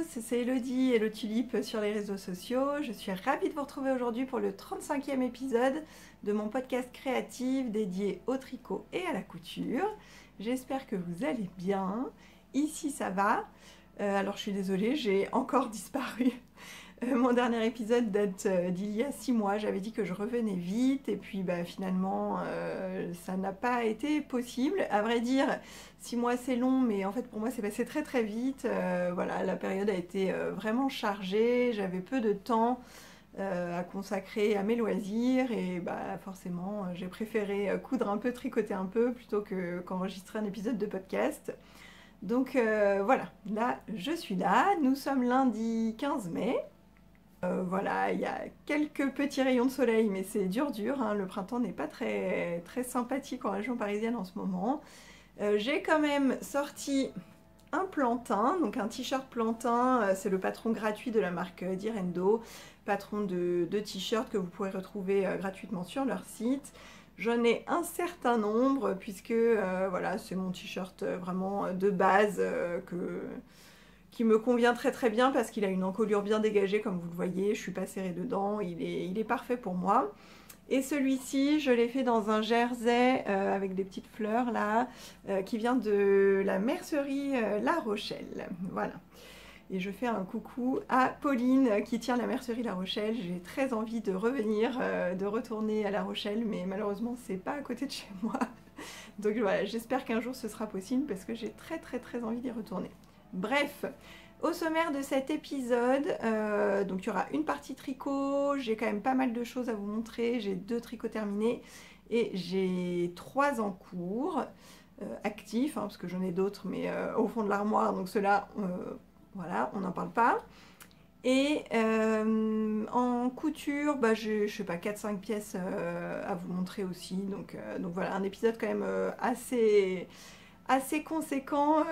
c'est Elodie et le Tulipe sur les réseaux sociaux. Je suis ravie de vous retrouver aujourd'hui pour le 35e épisode de mon podcast créatif dédié au tricot et à la couture. J'espère que vous allez bien. Ici ça va. Alors je suis désolée, j'ai encore disparu. Mon dernier épisode date d'il y a 6 mois. J'avais dit que je revenais vite et puis finalement ça n'a pas été possible. À vrai dire, 6 mois c'est long, mais en fait pour moi c'est passé très très vite. Voilà, la période a été vraiment chargée. J'avais peu de temps à consacrer à mes loisirs et forcément j'ai préféré coudre un peu, tricoter un peu plutôt qu'enregistrer un épisode de podcast. Donc voilà, là je suis là. Nous sommes lundi 15 mai. Voilà, il y a quelques petits rayons de soleil, mais c'est dur, hein. Le printemps n'est pas très, très sympathique en région parisienne en ce moment. J'ai quand même sorti un plantain, donc un t-shirt plantain, c'est le patron gratuit de la marque Direndo, patron de t-shirts que vous pourrez retrouver gratuitement sur leur site. J'en ai un certain nombre, puisque voilà, c'est mon t-shirt vraiment de base qui me convient très très bien parce qu'il a une encolure bien dégagée comme vous le voyez, je suis pas serrée dedans, il est parfait pour moi. Et celui-ci, je l'ai fait dans un jersey avec des petites fleurs là, qui vient de la mercerie La Rochelle, voilà. Et je fais un coucou à Pauline qui tient la mercerie La Rochelle. J'ai très envie de revenir, de retourner à La Rochelle, mais malheureusement c'est pas à côté de chez moi. Donc voilà, j'espère qu'un jour ce sera possible parce que j'ai très très très envie d'y retourner. Bref, au sommaire de cet épisode, donc il y aura une partie tricot, j'ai quand même pas mal de choses à vous montrer, j'ai 2 tricots terminés et j'ai 3 en cours, actifs, hein, parce que j'en ai d'autres mais au fond de l'armoire, donc ceux-là, voilà, on n'en parle pas. Et en couture, je sais pas, 4-5 pièces à vous montrer aussi, donc voilà, un épisode quand même assez conséquent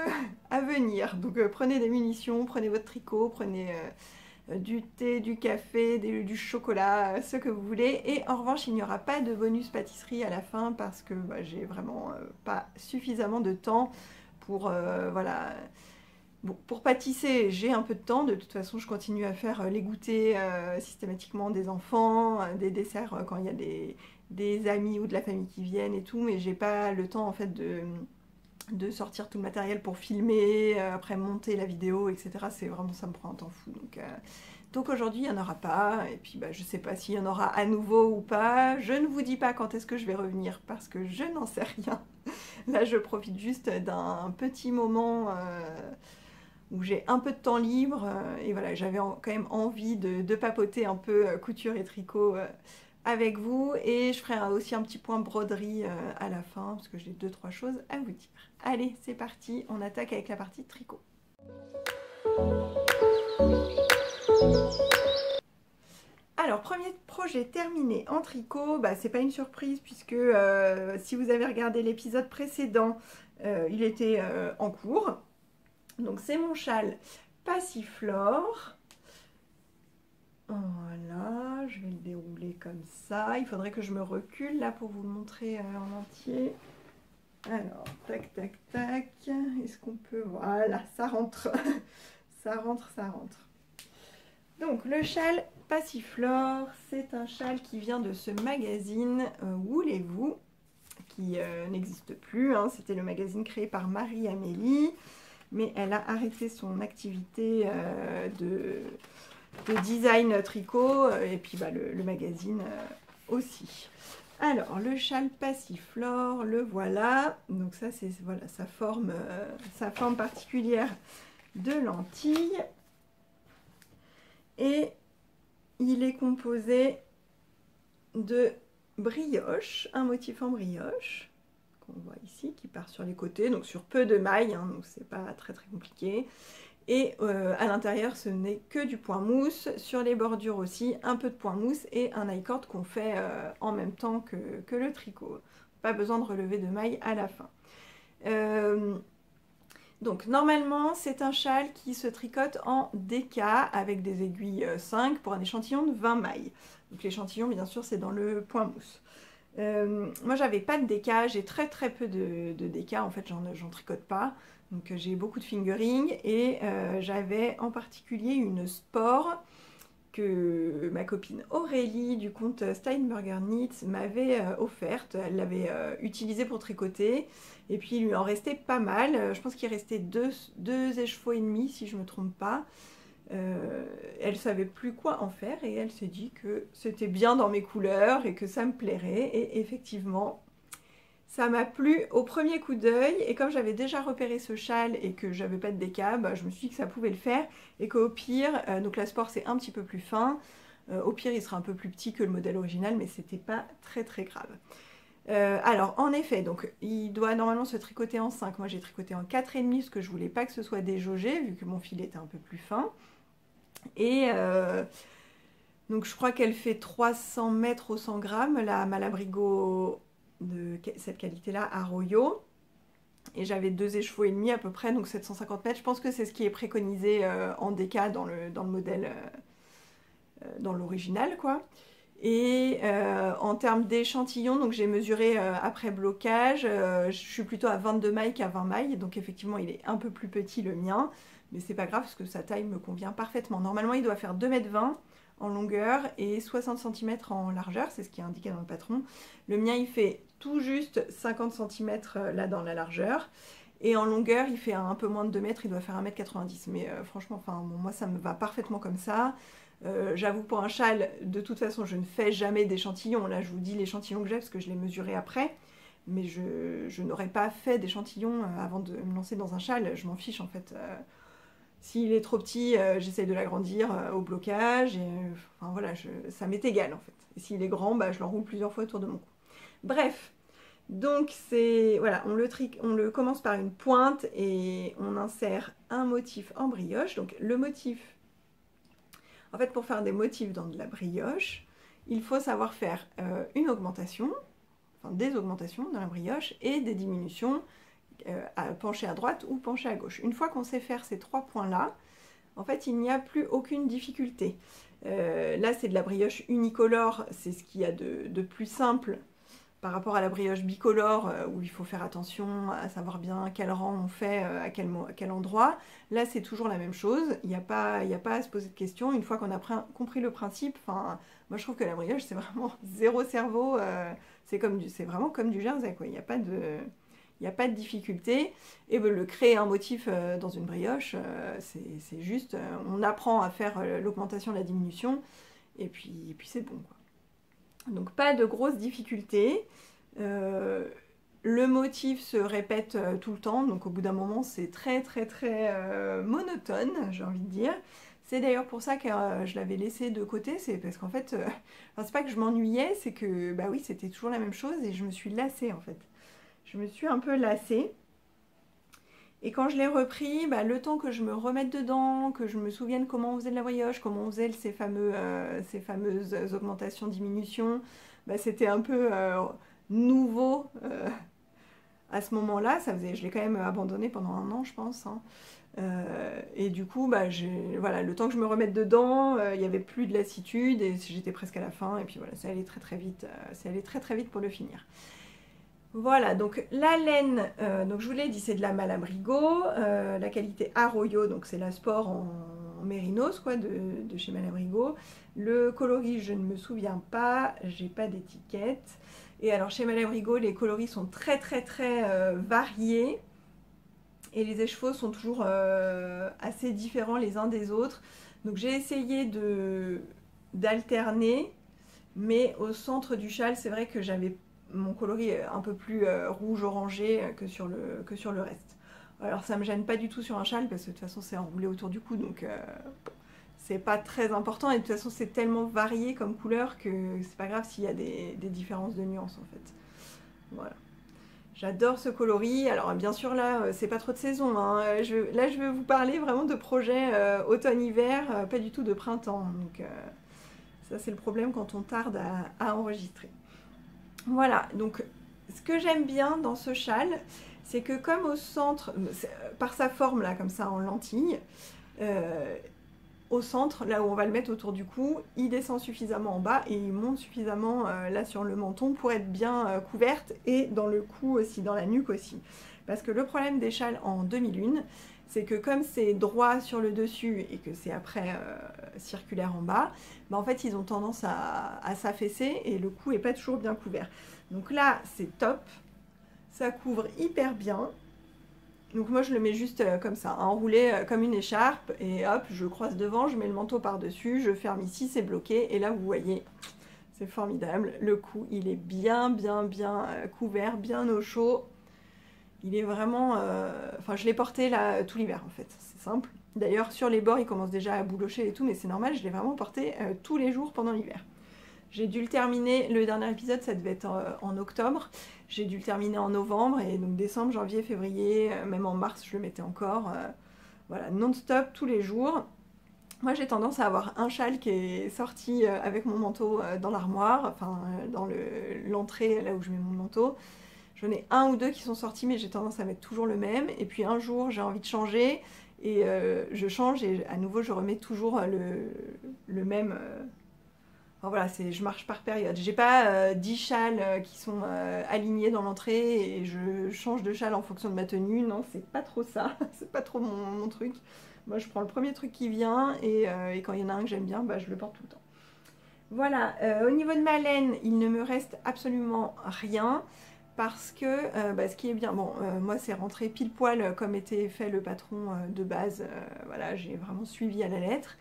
à venir. Donc prenez des munitions, prenez votre tricot, prenez du thé, du café, du chocolat, ce que vous voulez. Et en revanche, il n'y aura pas de bonus pâtisserie à la fin parce que j'ai vraiment pas suffisamment de temps pour voilà. Bon, pour pâtisser, j'ai un peu de temps. De toute façon, je continue à faire les goûters systématiquement des enfants, des desserts quand il y a des amis ou de la famille qui viennent et tout, mais j'ai pas le temps en fait de sortir tout le matériel pour filmer, après monter la vidéo, etc. C'est vraiment, ça me prend un temps fou. Donc aujourd'hui, il n'y en aura pas. Et puis, je ne sais pas s'il y en aura à nouveau ou pas. Je ne vous dis pas quand est-ce que je vais revenir parce que je n'en sais rien. Là, je profite juste d'un petit moment où j'ai un peu de temps libre. Et voilà, j'avais quand même envie de papoter un peu couture et tricot avec vous, et je ferai aussi un petit point broderie à la fin parce que j'ai 2-3 choses à vous dire. Allez, c'est parti, on attaque avec la partie tricot. Alors, premier projet terminé en tricot, c'est pas une surprise puisque si vous avez regardé l'épisode précédent, il était en cours. Donc c'est mon châle Passiflore. Voilà, je vais le dérouler comme ça. Il faudrait que je me recule là pour vous le montrer en entier. Alors, tac, tac, tac. Est-ce qu'on peut... Voilà, ça rentre. Ça rentre, ça rentre. Donc, le châle Passiflore, c'est un châle qui vient de ce magazine Voulez-vous, qui n'existe plus. Hein. C'était le magazine créé par Marie-Amélie, mais elle a arrêté son activité de design tricot et puis le magazine aussi. Alors le châle Passiflore, le voilà. Donc ça c'est voilà sa forme particulière de lentille. Et il est composé de brioche, un motif en brioche qu'on voit ici qui part sur les côtés, donc sur peu de mailles, hein, donc c'est pas très très compliqué. Et à l'intérieur, ce n'est que du point mousse. Sur les bordures aussi, un peu de point mousse et un I-cord qu'on fait en même temps que le tricot. Pas besoin de relever de mailles à la fin. Donc normalement, c'est un châle qui se tricote en DK avec des aiguilles 5 pour un échantillon de 20 mailles. Donc l'échantillon, bien sûr, c'est dans le point mousse. Moi, j'avais pas de DK, j'ai très très peu de DK, en fait, j'en tricote pas. Donc j'ai beaucoup de fingering et j'avais en particulier une sport que ma copine Aurélie du compte Steinberger Knits m'avait offerte. Elle l'avait utilisée pour tricoter et puis il lui en restait pas mal. Je pense qu'il restait deux écheveaux et demi si je me trompe pas. Elle savait plus quoi en faire et elle s'est dit que c'était bien dans mes couleurs et que ça me plairait et effectivement ça m'a plu au premier coup d'œil et comme j'avais déjà repéré ce châle et que j'avais pas de déca, bah, je me suis dit que ça pouvait le faire et qu'au pire, donc la sport c'est un petit peu plus fin, au pire il sera un peu plus petit que le modèle original mais c'était pas très très grave. Alors en effet, donc il doit normalement se tricoter en 5, moi j'ai tricoté en 4,5 parce que je voulais pas que ce soit déjaugé vu que mon fil était un peu plus fin. Et donc je crois qu'elle fait 300 mètres au 100 grammes, la Malabrigo de cette qualité-là, Arroyo. Et j'avais 2 écheveaux et demi à peu près, donc 750 mètres. Je pense que c'est ce qui est préconisé en déca dans le modèle, dans l'original, quoi. Et en termes d'échantillon, donc j'ai mesuré après blocage, je suis plutôt à 22 mailles qu'à 20 mailles, donc effectivement il est un peu plus petit le mien, mais c'est pas grave parce que sa taille me convient parfaitement. Normalement il doit faire 2,20 m en longueur et 60 cm en largeur, c'est ce qui est indiqué dans le patron. Le mien il fait tout juste 50 cm là dans la largeur. Et en longueur, il fait un peu moins de 2 mètres, il doit faire 1,90 m. Mais franchement, enfin, bon, moi ça me va parfaitement comme ça. J'avoue pour un châle, de toute façon, je ne fais jamais d'échantillon. Là, je vous dis l'échantillon que j'ai parce que je l'ai mesuré après. Mais je n'aurais pas fait d'échantillon avant de me lancer dans un châle. Je m'en fiche en fait. S'il est trop petit, j'essaye de l'agrandir au blocage. Et, enfin voilà, ça m'est égal en fait. Et s'il est grand, bah, je l'enroule plusieurs fois autour de mon cou. Bref, donc c'est voilà, on le commence par une pointe et on insère un motif en brioche. Donc le motif, en fait pour faire des motifs dans de la brioche, il faut savoir faire une augmentation, enfin des augmentations dans la brioche et des diminutions à pencher à droite ou pencher à gauche. Une fois qu'on sait faire ces 3 points-là, en fait il n'y a plus aucune difficulté. Là c'est de la brioche unicolore, c'est ce qu'il y a de plus simple par rapport à la brioche bicolore où il faut faire attention à savoir bien quel rang on fait à quel endroit. Là c'est toujours la même chose, il n'y a pas à se poser de questions. Une fois qu'on a compris le principe, moi je trouve que la brioche c'est vraiment zéro cerveau, c'est vraiment comme du jersey, quoi. Il n'y a pas de difficulté. Et le créer un motif dans une brioche, c'est juste, on apprend à faire l'augmentation, la diminution, et puis c'est bon, quoi. Donc pas de grosses difficultés. Le motif se répète tout le temps, donc au bout d'un moment c'est très monotone, j'ai envie de dire. C'est d'ailleurs pour ça que je l'avais laissé de côté, c'est parce qu'en fait, c'est pas que je m'ennuyais, c'est que bah oui c'était toujours la même chose et je me suis lassée en fait. Je me suis un peu lassée. Et quand je l'ai repris, bah, le temps que je me remette dedans, que je me souvienne comment on faisait de la brioche, comment on faisait ces fameuses augmentations-diminutions, bah, c'était un peu nouveau à ce moment-là. Je l'ai quand même abandonné pendant 1 an, je pense, hein. Et du coup, bah, voilà, le temps que je me remette dedans, il n'y avait plus de lassitude et j'étais presque à la fin. Et puis voilà, ça allait très vite. Ça allait très vite pour le finir. Voilà, donc la laine, donc je vous l'ai dit, c'est de la Malabrigo, la qualité Arroyo, donc c'est la sport en mérinos, quoi, de chez Malabrigo. Le coloris, je ne me souviens pas, j'ai pas d'étiquette. Et alors chez Malabrigo, les coloris sont très variés. Et les écheveaux sont toujours assez différents les uns des autres. Donc j'ai essayé d'alterner, mais au centre du châle, c'est vrai que j'avais mon coloris est un peu plus rouge-orangé que sur le reste. Alors ça me gêne pas du tout sur un châle parce que de toute façon c'est enroulé autour du cou, donc c'est pas très important. Et de toute façon c'est tellement varié comme couleur que c'est pas grave s'il y a des différences de nuances en fait. Voilà. J'adore ce coloris. Alors bien sûr là c'est pas trop de saison, hein. Là je vais vous parler vraiment de projets automne-hiver, pas du tout de printemps. Donc ça c'est le problème quand on tarde à enregistrer. Voilà, donc ce que j'aime bien dans ce châle, c'est que comme au centre, par sa forme là, comme ça en lentille, au centre, là où on va le mettre autour du cou, il descend suffisamment en bas et il monte suffisamment là sur le menton pour être bien couverte et dans le cou aussi, dans la nuque aussi. Parce que le problème des châles en demi-lune, c'est que comme c'est droit sur le dessus et que c'est après circulaire en bas, bah en fait ils ont tendance à s'affaisser et le cou n'est pas toujours bien couvert. Donc là c'est top, ça couvre hyper bien. Donc moi je le mets juste comme ça, enroulé comme une écharpe et hop, je croise devant, je mets le manteau par-dessus, je ferme ici, c'est bloqué et là vous voyez, c'est formidable. Le cou il est bien couvert, bien au chaud. Il est vraiment... Enfin, je l'ai porté là tout l'hiver en fait, c'est simple. D'ailleurs, sur les bords, il commence déjà à boulocher et tout, mais c'est normal, je l'ai vraiment porté tous les jours pendant l'hiver. J'ai dû le terminer, le dernier épisode, ça devait être en octobre. J'ai dû le terminer en novembre, et donc décembre, janvier, février, même en mars, je le mettais encore. Voilà, non-stop, tous les jours. Moi, j'ai tendance à avoir un châle qui est sorti avec mon manteau dans l'armoire, enfin, dans l'entrée, là où je mets mon manteau. J'en ai un ou deux qui sont sortis, mais j'ai tendance à mettre toujours le même. Et puis un jour, j'ai envie de changer, et je change, et à nouveau, je remets toujours le même. Enfin voilà, je marche par période. J'ai pas 10 châles qui sont alignés dans l'entrée, et je change de châle en fonction de ma tenue. Non, c'est pas trop ça. C'est pas trop mon truc. Moi, je prends le premier truc qui vient, et quand il y en a un que j'aime bien, bah, je le porte tout le temps. Voilà, au niveau de ma laine, il ne me reste absolument rien. Parce que bah, ce qui est bien, bon, moi c'est rentré pile poil comme était fait le patron de base, voilà, j'ai vraiment suivi à la lettre.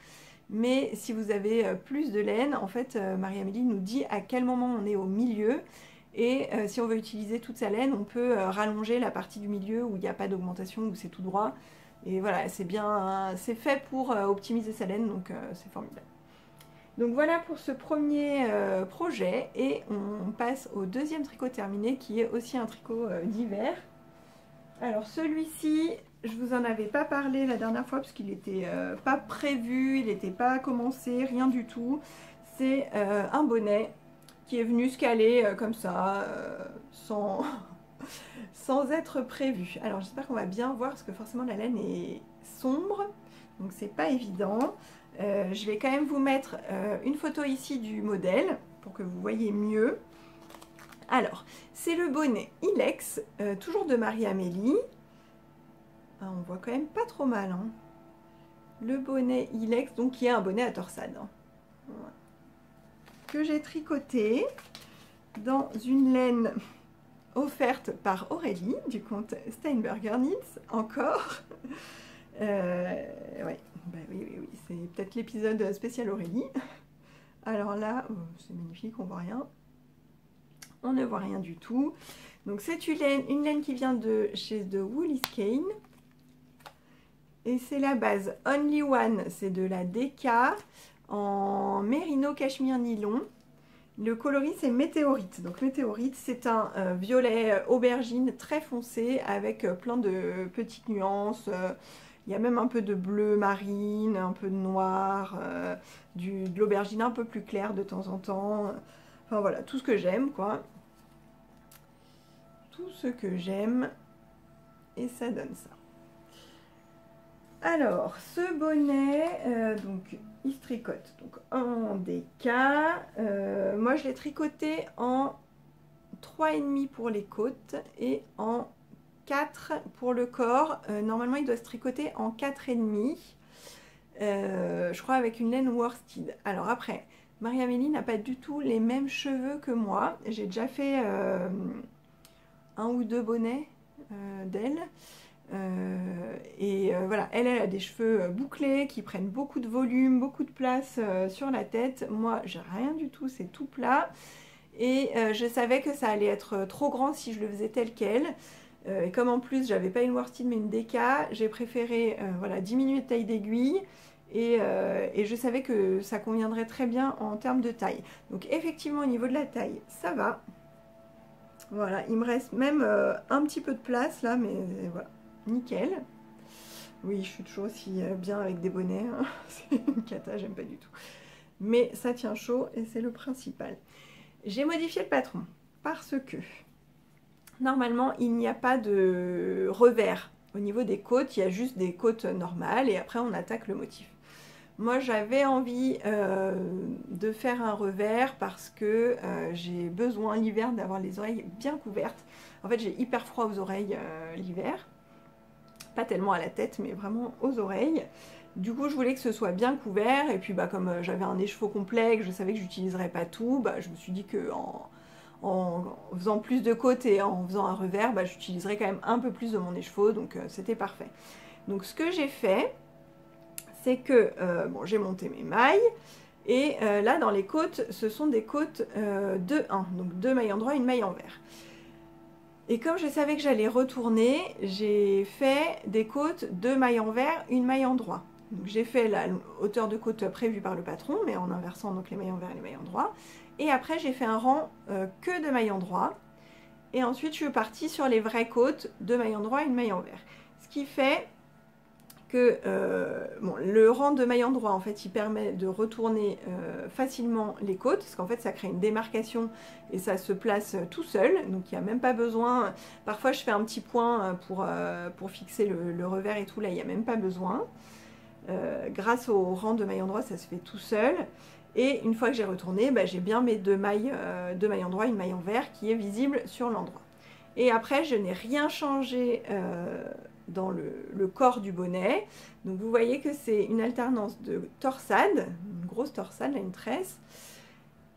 Mais si vous avez plus de laine, en fait, Marie-Amélie nous dit à quel moment on est au milieu. Et si on veut utiliser toute sa laine, on peut rallonger la partie du milieu où il n'y a pas d'augmentation, où c'est tout droit. Et voilà, c'est bien, c'est fait pour optimiser sa laine, donc c'est formidable. Donc voilà pour ce premier projet, et on passe au deuxième tricot terminé qui est aussi un tricot d'hiver. Alors celui-ci, je vous en avais pas parlé la dernière fois parce qu'il n'était pas prévu, il n'était pas commencé, rien du tout. C'est un bonnet qui est venu se caler comme ça, sans, sans être prévu. Alors j'espère qu'on va bien voir parce que forcément la laine est sombre, donc c'est pas évident. Je vais quand même vous mettre une photo ici du modèle pour que vous voyez mieux. Alors, c'est le bonnet Ilex, toujours de Marie-Amélie. Ah, on voit quand même pas trop mal. Hein. Le bonnet Ilex, donc qui est un bonnet à torsade. Hein. Voilà. Que j'ai tricoté dans une laine offerte par Aurélie du compte Steinberger Knits, encore. Ouais. Bah oui, c'est peut-être l'épisode spécial Aurélie. Alors là, oh, c'est magnifique, on voit rien. On ne voit rien du tout. Donc c'est une laine qui vient de chez The Woolly Skein. Et c'est la base Only One, c'est de la DK en mérino cachemire nylon. Le coloris c'est météorite. Donc météorite c'est un violet aubergine très foncé avec plein de petites nuances. Il y a même un peu de bleu marine, un peu de noir, de l'aubergine un peu plus clair de temps en temps. Enfin voilà, tout ce que j'aime quoi. Tout ce que j'aime. Et ça donne ça. Alors, ce bonnet, donc il se tricote donc, en DK. Moi je l'ai tricoté en 3,5 pour les côtes et en 4 pour le corps. Normalement, il doit se tricoter en 4,5. Je crois avec une laine worsted. Alors après, Marie-Amélie n'a pas du tout les mêmes cheveux que moi. J'ai déjà fait un ou deux bonnets d'elle. Voilà, elle a des cheveux bouclés qui prennent beaucoup de volume, beaucoup de place sur la tête. Moi, j'ai rien du tout, c'est tout plat. Et je savais que ça allait être trop grand si je le faisais tel quel. Et comme en plus j'avais pas une worsted mais une DK, j'ai préféré voilà, diminuer de taille d'aiguille et je savais que ça conviendrait très bien en termes de taille. Donc effectivement au niveau de la taille ça va. Voilà, il me reste même un petit peu de place là, mais voilà, nickel. Oui, je suis toujours aussi bien avec des bonnets, hein. C'est une cata, j'aime pas du tout. Mais ça tient chaud et c'est le principal. J'ai modifié le patron parce que normalement, il n'y a pas de revers. Au niveau des côtes, il y a juste des côtes normales et après on attaque le motif. Moi j'avais envie de faire un revers parce que j'ai besoin l'hiver d'avoir les oreilles bien couvertes. En fait j'ai hyper froid aux oreilles l'hiver, pas tellement à la tête mais vraiment aux oreilles. Du coup je voulais que ce soit bien couvert et puis bah, comme j'avais un écheveau complet, que je savais que j'utiliserais pas tout, bah, je me suis dit que en faisant plus de côtes et en faisant un revers, bah, j'utiliserais quand même un peu plus de mon écheveau, donc c'était parfait. Donc ce que j'ai fait, c'est que bon, j'ai monté mes mailles et là dans les côtes ce sont des côtes 2-1, donc 2 mailles en droit, une maille en vert. Et comme je savais que j'allais retourner, j'ai fait des côtes 2 mailles en vert, une maille en droit. Donc j'ai fait la hauteur de côte prévue par le patron, mais en inversant donc les mailles en vert et les mailles en droit. Et après j'ai fait un rang que de mailles en droit. Et ensuite je suis partie sur les vraies côtes, 2 mailles en droit, une maille en vert. Ce qui fait que bon, le rang de mailles en droit, en fait, il permet de retourner facilement les côtes, parce qu'en fait, ça crée une démarcation et ça se place tout seul, donc il n'y a même pas besoin. Parfois, je fais un petit point pour fixer le revers et tout, là, il n'y a même pas besoin. Grâce au rang de mailles en droit, ça se fait tout seul. Et une fois que j'ai retourné, bah, j'ai bien mes deux mailles en droit, une maille en vert qui est visible sur l'endroit. Et après, je n'ai rien changé dans le corps du bonnet. Donc vous voyez que c'est une alternance de torsade, une grosse torsade, là, une tresse.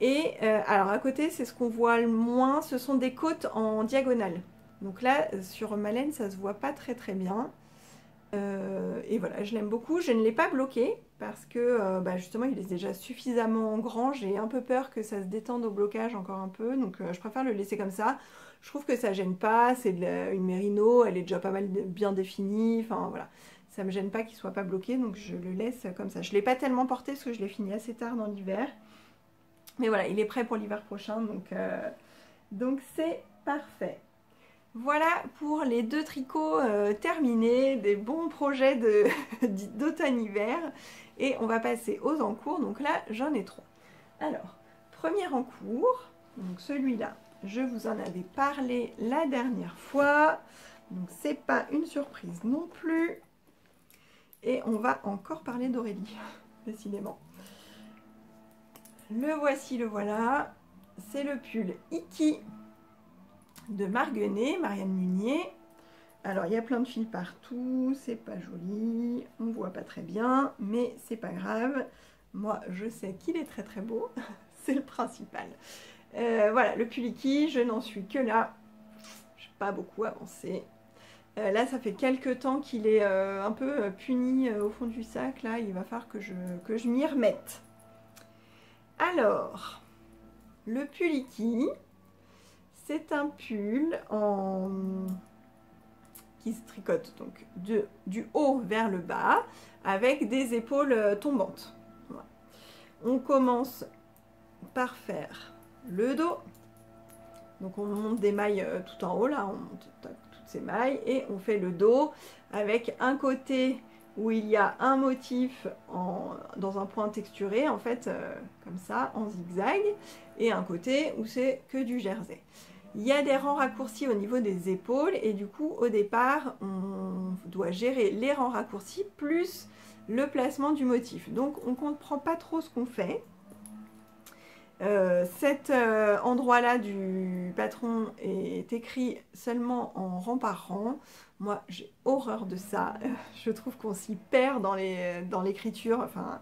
Et alors à côté, c'est ce qu'on voit le moins, ce sont des côtes en diagonale. Donc là, sur ma laine, ça se voit pas très très bien. Et voilà, je l'aime beaucoup. Je ne l'ai pas bloqué parce que bah justement, il est déjà suffisamment grand. J'ai un peu peur que ça se détende au blocage encore un peu. Donc je préfère le laisser comme ça. Je trouve que ça gêne pas, c'est une mérino, elle est déjà pas mal bien définie, enfin voilà. Ça me gêne pas qu'il soit pas bloqué, donc je le laisse comme ça. Je l'ai pas tellement porté parce que je l'ai fini assez tard dans l'hiver. Mais voilà, il est prêt pour l'hiver prochain, donc c'est parfait. Voilà pour les 2 tricots terminés, des bons projets d'automne-hiver. Et on va passer aux encours, donc là j'en ai 3. Alors, premier encours, donc celui-là. Je vous en avais parlé la dernière fois, donc c'est pas une surprise non plus. Et on va encore parler d'Aurélie, décidément. Le voici, le voilà. C'est le pull Iki de Marguenet, Marianne Munier. Alors il y a plein de fils partout, c'est pas joli, on voit pas très bien, mais c'est pas grave. Moi je sais qu'il est très très beau, c'est le principal. Voilà, le pull Iki, je n'en suis que là. Je n'ai pas beaucoup avancé. Là, ça fait quelques temps qu'il est un peu puni au fond du sac. Là, il va falloir que je m'y remette. Alors, le pull Iki, c'est un pull qui se tricote donc du haut vers le bas avec des épaules tombantes. Voilà. On commence par faire le dos, donc on monte des mailles tout en haut là, on monte toutes ces mailles et on fait le dos avec un côté où il y a un motif dans un point texturé en fait comme ça en zigzag et un côté où c'est que du jersey. Il y a des rangs raccourcis au niveau des épaules et du coup au départ on doit gérer les rangs raccourcis plus le placement du motif, donc on ne comprend pas trop ce qu'on fait. Cet endroit-là du patron est écrit seulement en rang par rang. Moi, j'ai horreur de ça. Je trouve qu'on s'y perd dans l'écriture. Enfin,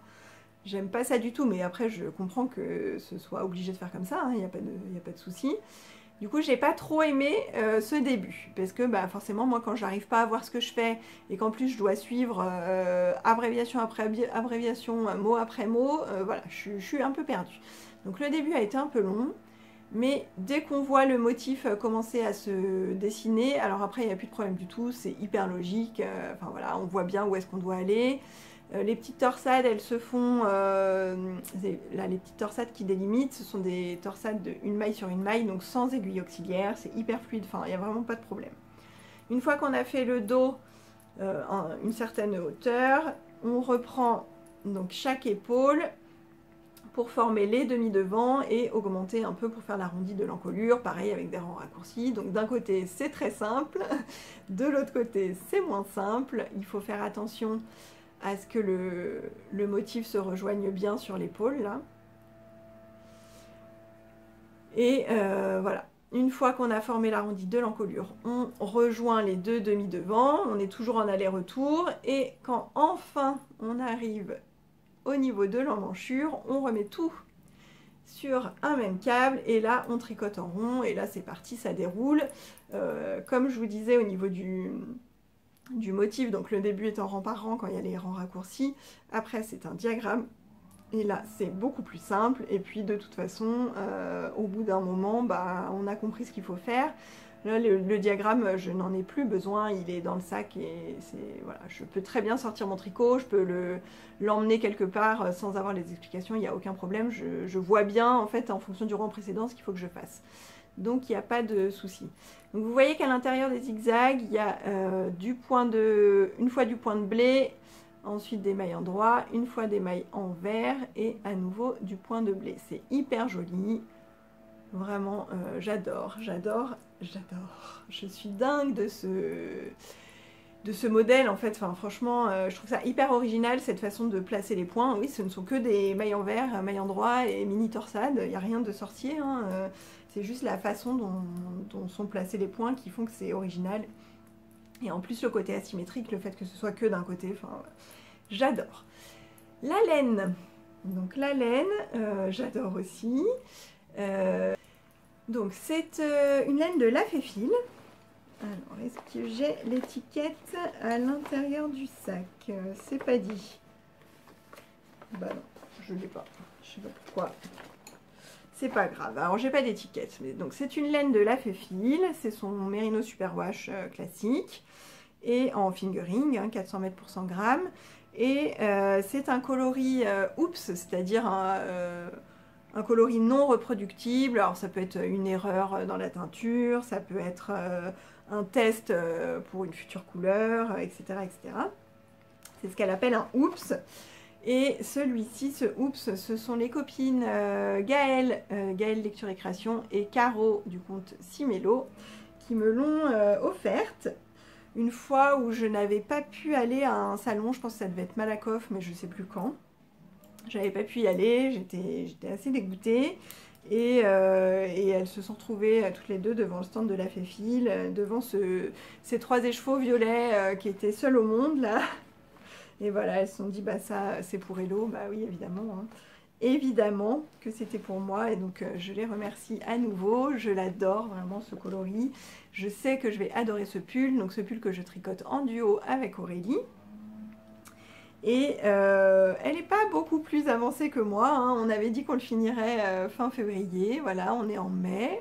j'aime pas ça du tout, mais après, je comprends que ce soit obligé de faire comme ça. Il n'y a pas de souci. Du coup, j'ai pas trop aimé ce début, parce que bah, forcément, moi, quand j'arrive pas à voir ce que je fais, et qu'en plus je dois suivre abréviation après abréviation, mot après mot, voilà, je suis un peu perdue. Donc le début a été un peu long, mais dès qu'on voit le motif commencer à se dessiner, alors après il n'y a plus de problème du tout, c'est hyper logique, enfin voilà, on voit bien où est-ce qu'on doit aller. Les petites torsades, elles se font, là les petites torsades qui délimitent, ce sont des torsades de une maille sur une maille, donc sans aiguille auxiliaire, c'est hyper fluide, enfin il n'y a vraiment pas de problème. Une fois qu'on a fait le dos une certaine hauteur, on reprend donc chaque épaule pour former les demi-devants et augmenter un peu pour faire l'arrondi de l'encolure, pareil avec des rangs raccourcis. Donc d'un côté c'est très simple, de l'autre côté c'est moins simple. Il faut faire attention à ce que le motif se rejoigne bien sur l'épaule là. Et voilà, une fois qu'on a formé l'arrondi de l'encolure, on rejoint les deux demi-devants, on est toujours en aller-retour, et quand enfin on arrive au niveau de l'emmanchure, on remet tout sur un même câble, et là on tricote en rond, et là c'est parti, ça déroule. Comme je vous disais au niveau du motif, donc le début est en rang par rang quand il y a les rangs raccourcis, après c'est un diagramme. Et là, c'est beaucoup plus simple. Et puis, de toute façon, au bout d'un moment, bah, on a compris ce qu'il faut faire. Là, le diagramme, je n'en ai plus besoin. Il est dans le sac et voilà, je peux très bien sortir mon tricot. Je peux l'emmener quelque part sans avoir les explications. Il n'y a aucun problème. Je vois bien, en fait, en fonction du rang précédent, ce qu'il faut que je fasse. Donc, il n'y a pas de souci. Donc, vous voyez qu'à l'intérieur des zigzags, il y a une fois du point de blé, ensuite des mailles en droit, une fois des mailles en vert et à nouveau du point de blé. C'est hyper joli. Vraiment, j'adore, j'adore, j'adore. Je suis dingue de ce modèle en fait. Enfin, franchement, je trouve ça hyper original cette façon de placer les points. Oui, ce ne sont que des mailles en vert, mailles en droit et mini torsade. Il n'y a rien de sorcier. Hein. C'est juste la façon dont sont placés les points qui font que c'est original. Et en plus, le côté asymétrique, le fait que ce soit que d'un côté, enfin, j'adore. La laine. Donc la laine, j'adore aussi. Donc c'est une laine de La Féfile. Alors, est-ce que j'ai l'étiquette à l'intérieur du sac? C'est pas dit. Bah non, je l'ai pas. Je sais pas pourquoi. C'est pas grave. Alors, j'ai pas d'étiquette. Donc, c'est une laine de La Féfile. C'est son Merino Superwash classique. Et en fingering, hein, 400 mètres pour 100 grammes. Et c'est un coloris OOPS, c'est-à-dire un coloris non reproductible. Alors, ça peut être une erreur dans la teinture, ça peut être un test pour une future couleur, etc. etc. C'est ce qu'elle appelle un OOPS. Et celui-ci, ce OOPS, ce sont les copines Gaëlle Lecture et Création et Caro du compte Simélo qui me l'ont offerte. Une fois où je n'avais pas pu aller à un salon, je pense que ça devait être Malakoff, mais je ne sais plus quand. J'avais pas pu y aller, j'étais assez dégoûtée. Et elles se sont retrouvées toutes les deux devant le stand de La Féfile, devant ces trois écheveaux violets qui étaient seuls au monde, là. Et voilà, elles se sont dit, bah ça, c'est pour Hello. Bah oui, évidemment. Hein. Évidemment que c'était pour moi. Et donc, je les remercie à nouveau. Je l'adore, vraiment, ce coloris. Je sais que je vais adorer ce pull. Donc, ce pull que je tricote en duo avec Aurélie. Et elle n'est pas beaucoup plus avancée que moi. Hein. On avait dit qu'on le finirait fin février. Voilà, on est en mai.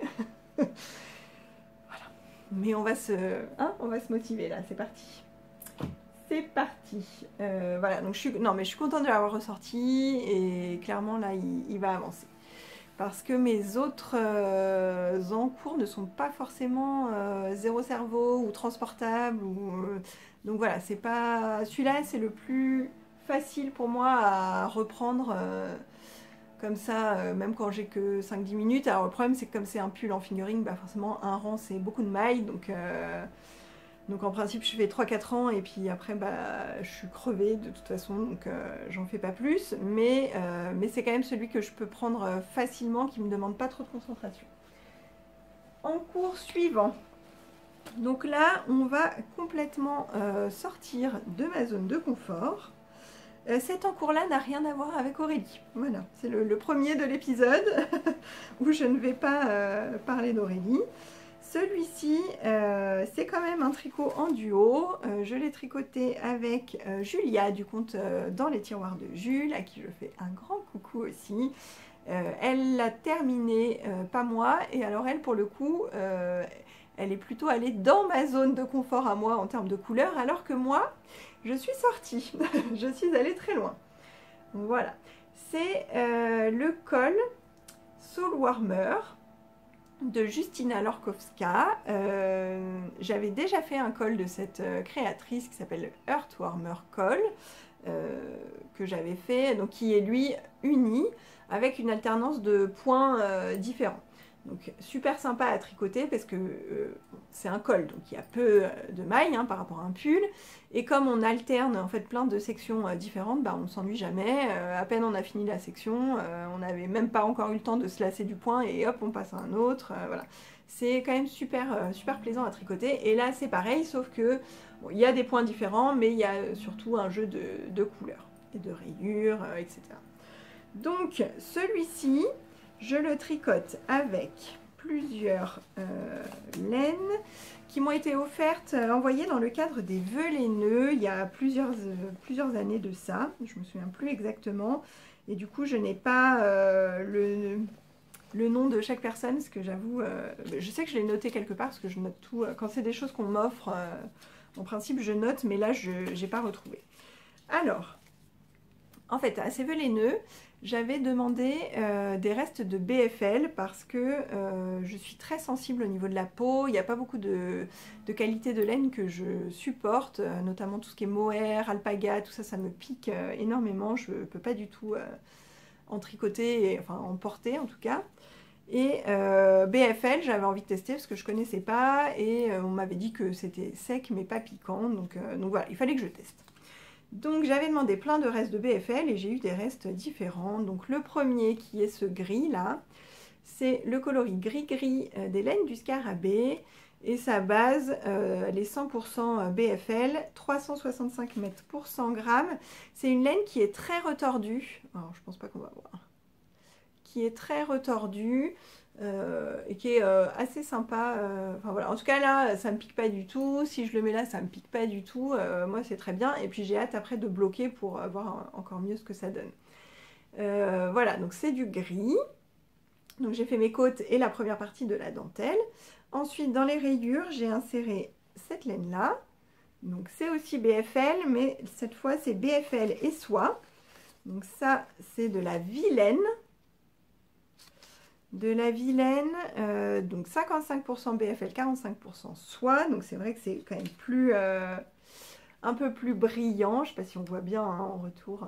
Voilà. Mais on va se motiver là. C'est parti. C'est parti. Voilà, donc je suis contente de l'avoir ressorti et clairement là il va avancer. Parce que mes autres encours ne sont pas forcément zéro cerveau ou transportable. Donc voilà, c'est pas. Celui-là c'est le plus facile pour moi à reprendre comme ça, même quand j'ai que 5-10 minutes. Alors le problème c'est que comme c'est un pull en fingering, bah forcément un rang c'est beaucoup de mailles. Donc en principe je fais 3-4 ans et puis après bah, je suis crevée de toute façon, donc j'en fais pas plus. Mais c'est quand même celui que je peux prendre facilement, qui ne me demande pas trop de concentration. En cours suivant, donc là on va complètement sortir de ma zone de confort. Cet encours-là n'a rien à voir avec Aurélie. Voilà, c'est le premier de l'épisode où je ne vais pas parler d'Aurélie. Celui-ci, c'est quand même un tricot en duo. Je l'ai tricoté avec Julia du compte Dans les tiroirs de Jules, à qui je fais un grand coucou aussi. Elle l'a terminé, pas moi, et alors elle, pour le coup, elle est plutôt allée dans ma zone de confort à moi en termes de couleur, alors que moi, je suis sortie. Je suis allée très loin. Voilà. C'est le col Soul Warmer de Justina Lorkowska. J'avais déjà fait un col de cette créatrice qui s'appelle Heartwarmer Col, que j'avais fait, donc qui est lui uni avec une alternance de points différents. Donc super sympa à tricoter parce que c'est un col, donc il y a peu de mailles par rapport à un pull. Et comme on alterne en fait plein de sections différentes, bah, on ne s'ennuie jamais. À peine on a fini la section, on n'avait même pas encore eu le temps de se lasser du point et hop on passe à un autre. Voilà. C'est quand même super, super plaisant à tricoter. Et là c'est pareil, sauf que bon, il y a des points différents, mais il y a surtout un jeu de couleurs et de rayures, etc. Donc celui-ci, je le tricote avec plusieurs laines qui m'ont été offertes, envoyées dans le cadre des vœux laineux il y a plusieurs années de ça. Je me souviens plus exactement. Et du coup, je n'ai pas le nom de chaque personne, parce que j'avoue, je sais que je l'ai noté quelque part, parce que je note tout. Quand c'est des choses qu'on m'offre, en principe, je note, mais là, je n'ai pas retrouvé. Alors, en fait, à ces vœux laineux, j'avais demandé des restes de BFL parce que je suis très sensible au niveau de la peau. Il n'y a pas beaucoup de qualité de laine que je supporte, notamment tout ce qui est mohair, alpaga, tout ça, ça me pique énormément. Je ne peux pas du tout en tricoter, enfin en porter en tout cas. Et BFL, j'avais envie de tester parce que je ne connaissais pas et on m'avait dit que c'était sec mais pas piquant. Donc voilà, il fallait que je teste. Donc j'avais demandé plein de restes de BFL et j'ai eu des restes différents. Donc le premier qui est ce gris là, c'est le coloris gris-gris des laines du scarabée. Et sa base, elle est 100% BFL, 365 mètres pour 100 grammes. C'est une laine qui est très retordue. Alors je pense pas qu'on va voir. Qui est très retordue. Et qui est assez sympa. Enfin voilà, en tout cas là, ça me pique pas du tout. Si je le mets là, ça me pique pas du tout. Moi, c'est très bien. Et puis j'ai hâte après de bloquer pour voir encore mieux ce que ça donne. Voilà, donc c'est du gris. Donc j'ai fait mes côtes et la première partie de la dentelle. Ensuite, dans les rayures, j'ai inséré cette laine là. Donc c'est aussi BFL, mais cette fois c'est BFL et soie. Donc ça, c'est de la vilaine. Donc 55% BFL, 45% soie, donc c'est vrai que c'est quand même plus, un peu plus brillant, je ne sais pas si on voit bien en retour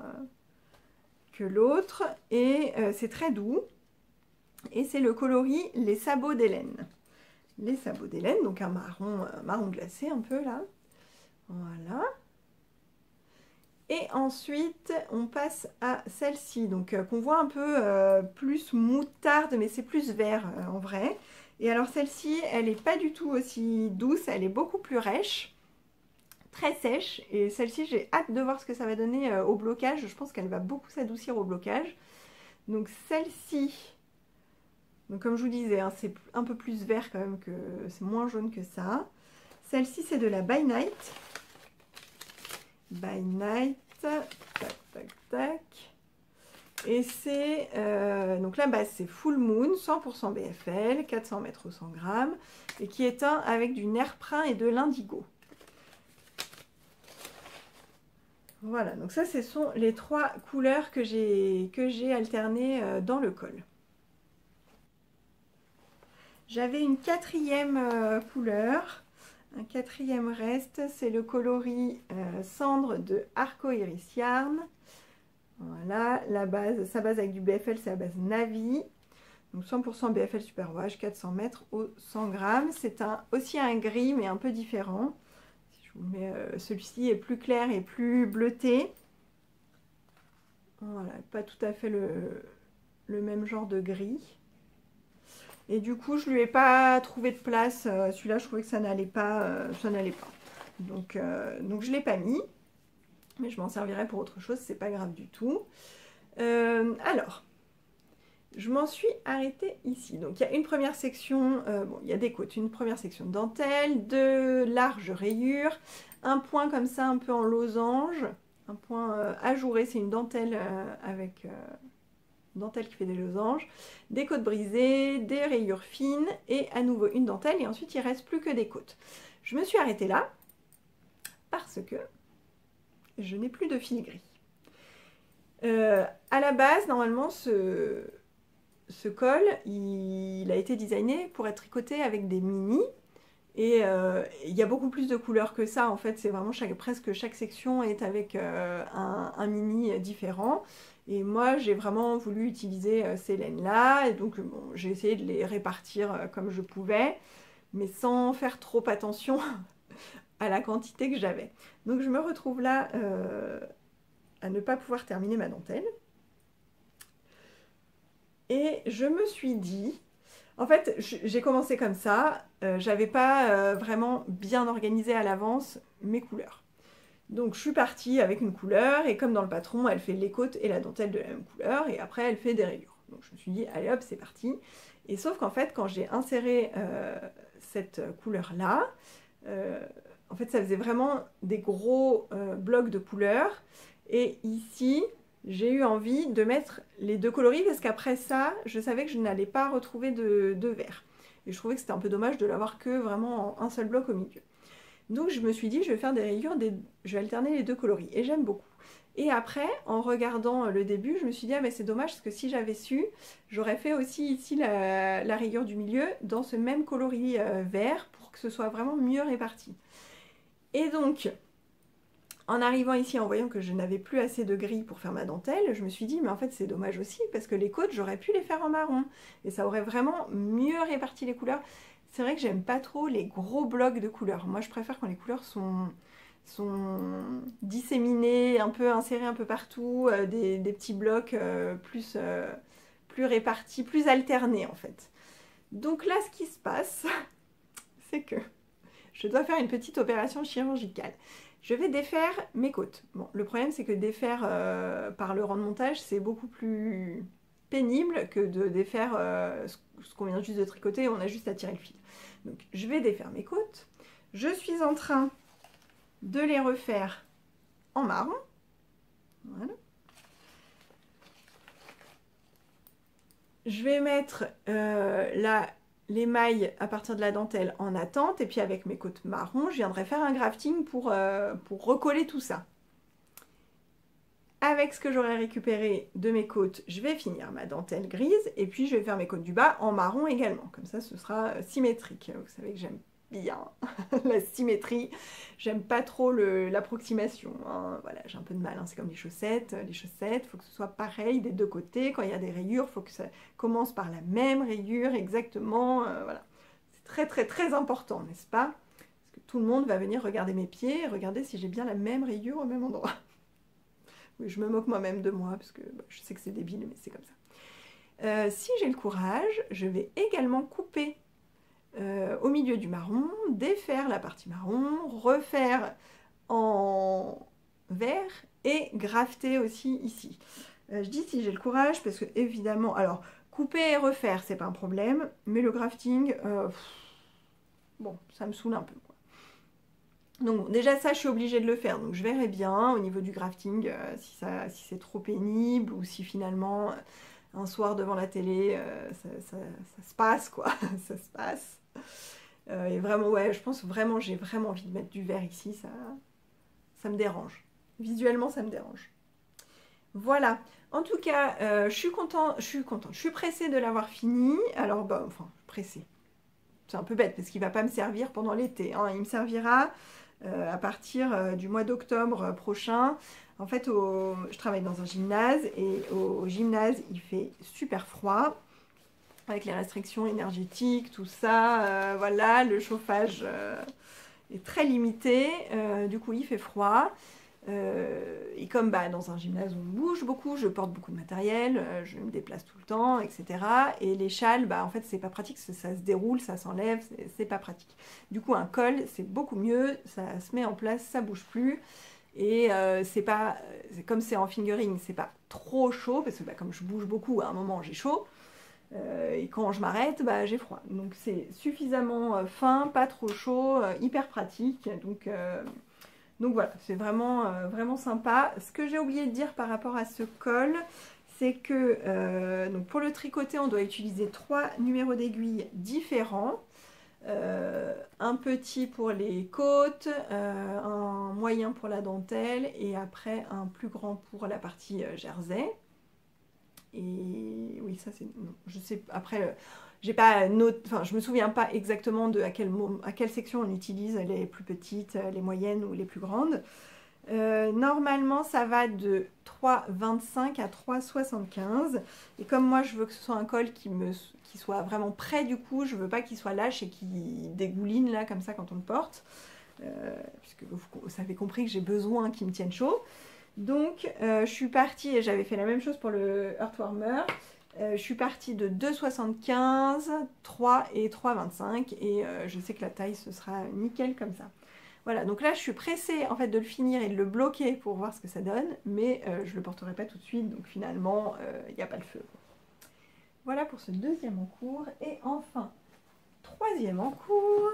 que l'autre, et c'est très doux, et c'est le coloris Les Sabots d'Hélène. Les Sabots d'Hélène, donc un marron glacé un peu là, voilà. Et ensuite, on passe à celle-ci, donc qu'on voit un peu plus moutarde, mais c'est plus vert en vrai. Et alors celle-ci, elle n'est pas du tout aussi douce, elle est beaucoup plus rêche, très sèche. Et celle-ci, j'ai hâte de voir ce que ça va donner au blocage. Je pense qu'elle va beaucoup s'adoucir au blocage. Donc celle-ci, donc comme je vous disais, hein, c'est un peu plus vert quand même, que c'est moins jaune que ça. Celle-ci, c'est de la By Night. By Night, tac, tac, tac. Et c'est, donc la base c'est Full Moon, 100% BFL, 400 mètres au 100 grammes, et qui est teint avec du nerprin et de l'indigo. Voilà, donc ça ce sont les trois couleurs que j'ai alternées dans le col. J'avais une quatrième couleur. Un quatrième reste, c'est le coloris cendre de Arco Iris Yarn. Voilà, sa base avec du BFL, c'est la base Navy. Donc 100% BFL Superwash, 400 mètres au 100 grammes. C'est aussi un gris, mais un peu différent. Si je vous mets, celui-ci est plus clair et plus bleuté. Voilà, pas tout à fait le même genre de gris. Et du coup, je lui ai pas trouvé de place. Celui-là, je trouvais que ça n'allait pas. Donc je l'ai pas mis. Mais je m'en servirai pour autre chose, c'est pas grave du tout. Alors, je m'en suis arrêtée ici. Donc, il y a une première section, bon, il y a des côtes, une première section de dentelle, de larges rayures, un point comme ça, un peu en losange, un point ajouré, c'est une dentelle avec... dentelle qui fait des losanges, des côtes brisées, des rayures fines et à nouveau une dentelle et ensuite il reste plus que des côtes. Je me suis arrêtée là parce que je n'ai plus de fil gris. À la base, normalement, ce col, il a été designé pour être tricoté avec des mini. Et il y a beaucoup plus de couleurs que ça. En fait, c'est vraiment presque chaque section est avec un mini différent. Et moi, j'ai vraiment voulu utiliser ces laines-là. Et donc, bon, j'ai essayé de les répartir comme je pouvais, mais sans faire trop attention à la quantité que j'avais. Donc, je me retrouve là à ne pas pouvoir terminer ma dentelle. Et je me suis dit... En fait, j'ai commencé comme ça. J'avais pas vraiment bien organisé à l'avance mes couleurs. Donc je suis partie avec une couleur et comme dans le patron, elle fait les côtes et la dentelle de la même couleur et après elle fait des rayures. Donc je me suis dit, allez hop, c'est parti. Et sauf qu'en fait, quand j'ai inséré cette couleur-là, en fait ça faisait vraiment des gros blocs de couleurs. Et ici, j'ai eu envie de mettre les deux coloris parce qu'après ça, je savais que je n'allais pas retrouver de vert. Et je trouvais que c'était un peu dommage de l'avoir que vraiment en un seul bloc au milieu. Donc je me suis dit, je vais faire des rayures, je vais alterner les deux coloris. Et j'aime beaucoup. Et après, en regardant le début, je me suis dit, ah mais c'est dommage parce que si j'avais su, j'aurais fait aussi ici la rayure du milieu dans ce même coloris vert pour que ce soit vraiment mieux réparti. Et donc, en arrivant ici, en voyant que je n'avais plus assez de gris pour faire ma dentelle, je me suis dit, mais en fait c'est dommage aussi, parce que les côtes, j'aurais pu les faire en marron. Et ça aurait vraiment mieux réparti les couleurs. C'est vrai que j'aime pas trop les gros blocs de couleurs. Moi, je préfère quand les couleurs sont disséminées, un peu insérées un peu partout, des petits blocs plus répartis, plus alternés en fait. Donc là, ce qui se passe, c'est que je dois faire une petite opération chirurgicale. Je vais défaire mes côtes. Bon, le problème, c'est que défaire par le rang de montage, c'est beaucoup plus pénible que de défaire ce qu'on vient juste de tricoter, on a juste à tirer le fil. Donc, je vais défaire mes côtes. Je suis en train de les refaire en marron. Voilà. Je vais mettre les mailles à partir de la dentelle en attente, et puis avec mes côtes marron, je viendrai faire un grafting pour recoller tout ça. Avec ce que j'aurai récupéré de mes côtes, je vais finir ma dentelle grise, et puis je vais faire mes côtes du bas en marron également. Comme ça, ce sera symétrique. Vous savez que j'aime bien la symétrie. J'aime pas trop l'approximation. Hein. Voilà, j'ai un peu de mal. Hein. C'est comme les chaussettes. Les chaussettes, il faut que ce soit pareil des deux côtés. Quand il y a des rayures, il faut que ça commence par la même rayure exactement. Voilà. C'est très très très important, n'est-ce pas? Parce que tout le monde va venir regarder mes pieds et regarder si j'ai bien la même rayure au même endroit. Oui, je me moque moi-même de moi parce que je sais que c'est débile, mais c'est comme ça. Si j'ai le courage, je vais également couper au milieu du marron, défaire la partie marron, refaire en vert et grafter aussi ici. Je dis si j'ai le courage parce que évidemment, alors couper et refaire c'est pas un problème, mais le grafting, bon, ça me saoule un peu. Donc déjà ça je suis obligée de le faire, donc je verrai bien au niveau du grafting si c'est trop pénible ou si finalement un soir devant la télé ça se passe quoi, ça se passe. Et vraiment ouais, je pense vraiment j'ai vraiment envie de mettre du vert ici, ça me dérange. Visuellement ça me dérange. Voilà, en tout cas je suis contente, je suis pressée de l'avoir fini, alors bah enfin pressée. C'est un peu bête parce qu'il ne va pas me servir pendant l'été, hein. Il me servira à partir du mois d'octobre prochain. En fait, je travaille dans un gymnase et au gymnase, il fait super froid avec les restrictions énergétiques, tout ça. Voilà, le chauffage est très limité. Du coup, il fait froid. Et comme dans un gymnase on bouge beaucoup, je porte beaucoup de matériel, je me déplace tout le temps, etc. Et les châles, en fait c'est pas pratique, ça se déroule, ça s'enlève, c'est pas pratique. Du coup un col c'est beaucoup mieux, ça se met en place, ça bouge plus. Et c'est pas, comme c'est en fingering, c'est pas trop chaud, parce que comme je bouge beaucoup, à un moment j'ai chaud. Et quand je m'arrête, j'ai froid. Donc c'est suffisamment fin, pas trop chaud, hyper pratique. Donc voilà, c'est vraiment, vraiment sympa. Ce que j'ai oublié de dire par rapport à ce col, c'est que donc pour le tricoter, on doit utiliser 3 numéros d'aiguille différents. Un petit pour les côtes, un moyen pour la dentelle et après un plus grand pour la partie jersey. Et oui, ça c'est... Je sais, après... J'ai pas enfin, je me souviens pas exactement de à quelle section on utilise les plus petites, les moyennes ou les plus grandes. Normalement, ça va de 3,25 à 3,75. Et comme moi, je veux que ce soit un col qui soit vraiment près du cou, je veux pas qu'il soit lâche et qu'il dégouline là, comme ça, quand on le porte. Puisque vous avez compris que j'ai besoin qu'il me tienne chaud. Donc, je suis partie, et j'avais fait la même chose pour le Heartwarmer. Je suis partie de 2,75, 3 et 3,25. Et je sais que la taille, ce sera nickel comme ça. Voilà, donc là je suis pressée en fait de le finir et de le bloquer pour voir ce que ça donne, mais je le porterai pas tout de suite, donc finalement il n'y a pas le feu. Voilà pour ce deuxième en cours. Et enfin, troisième en cours,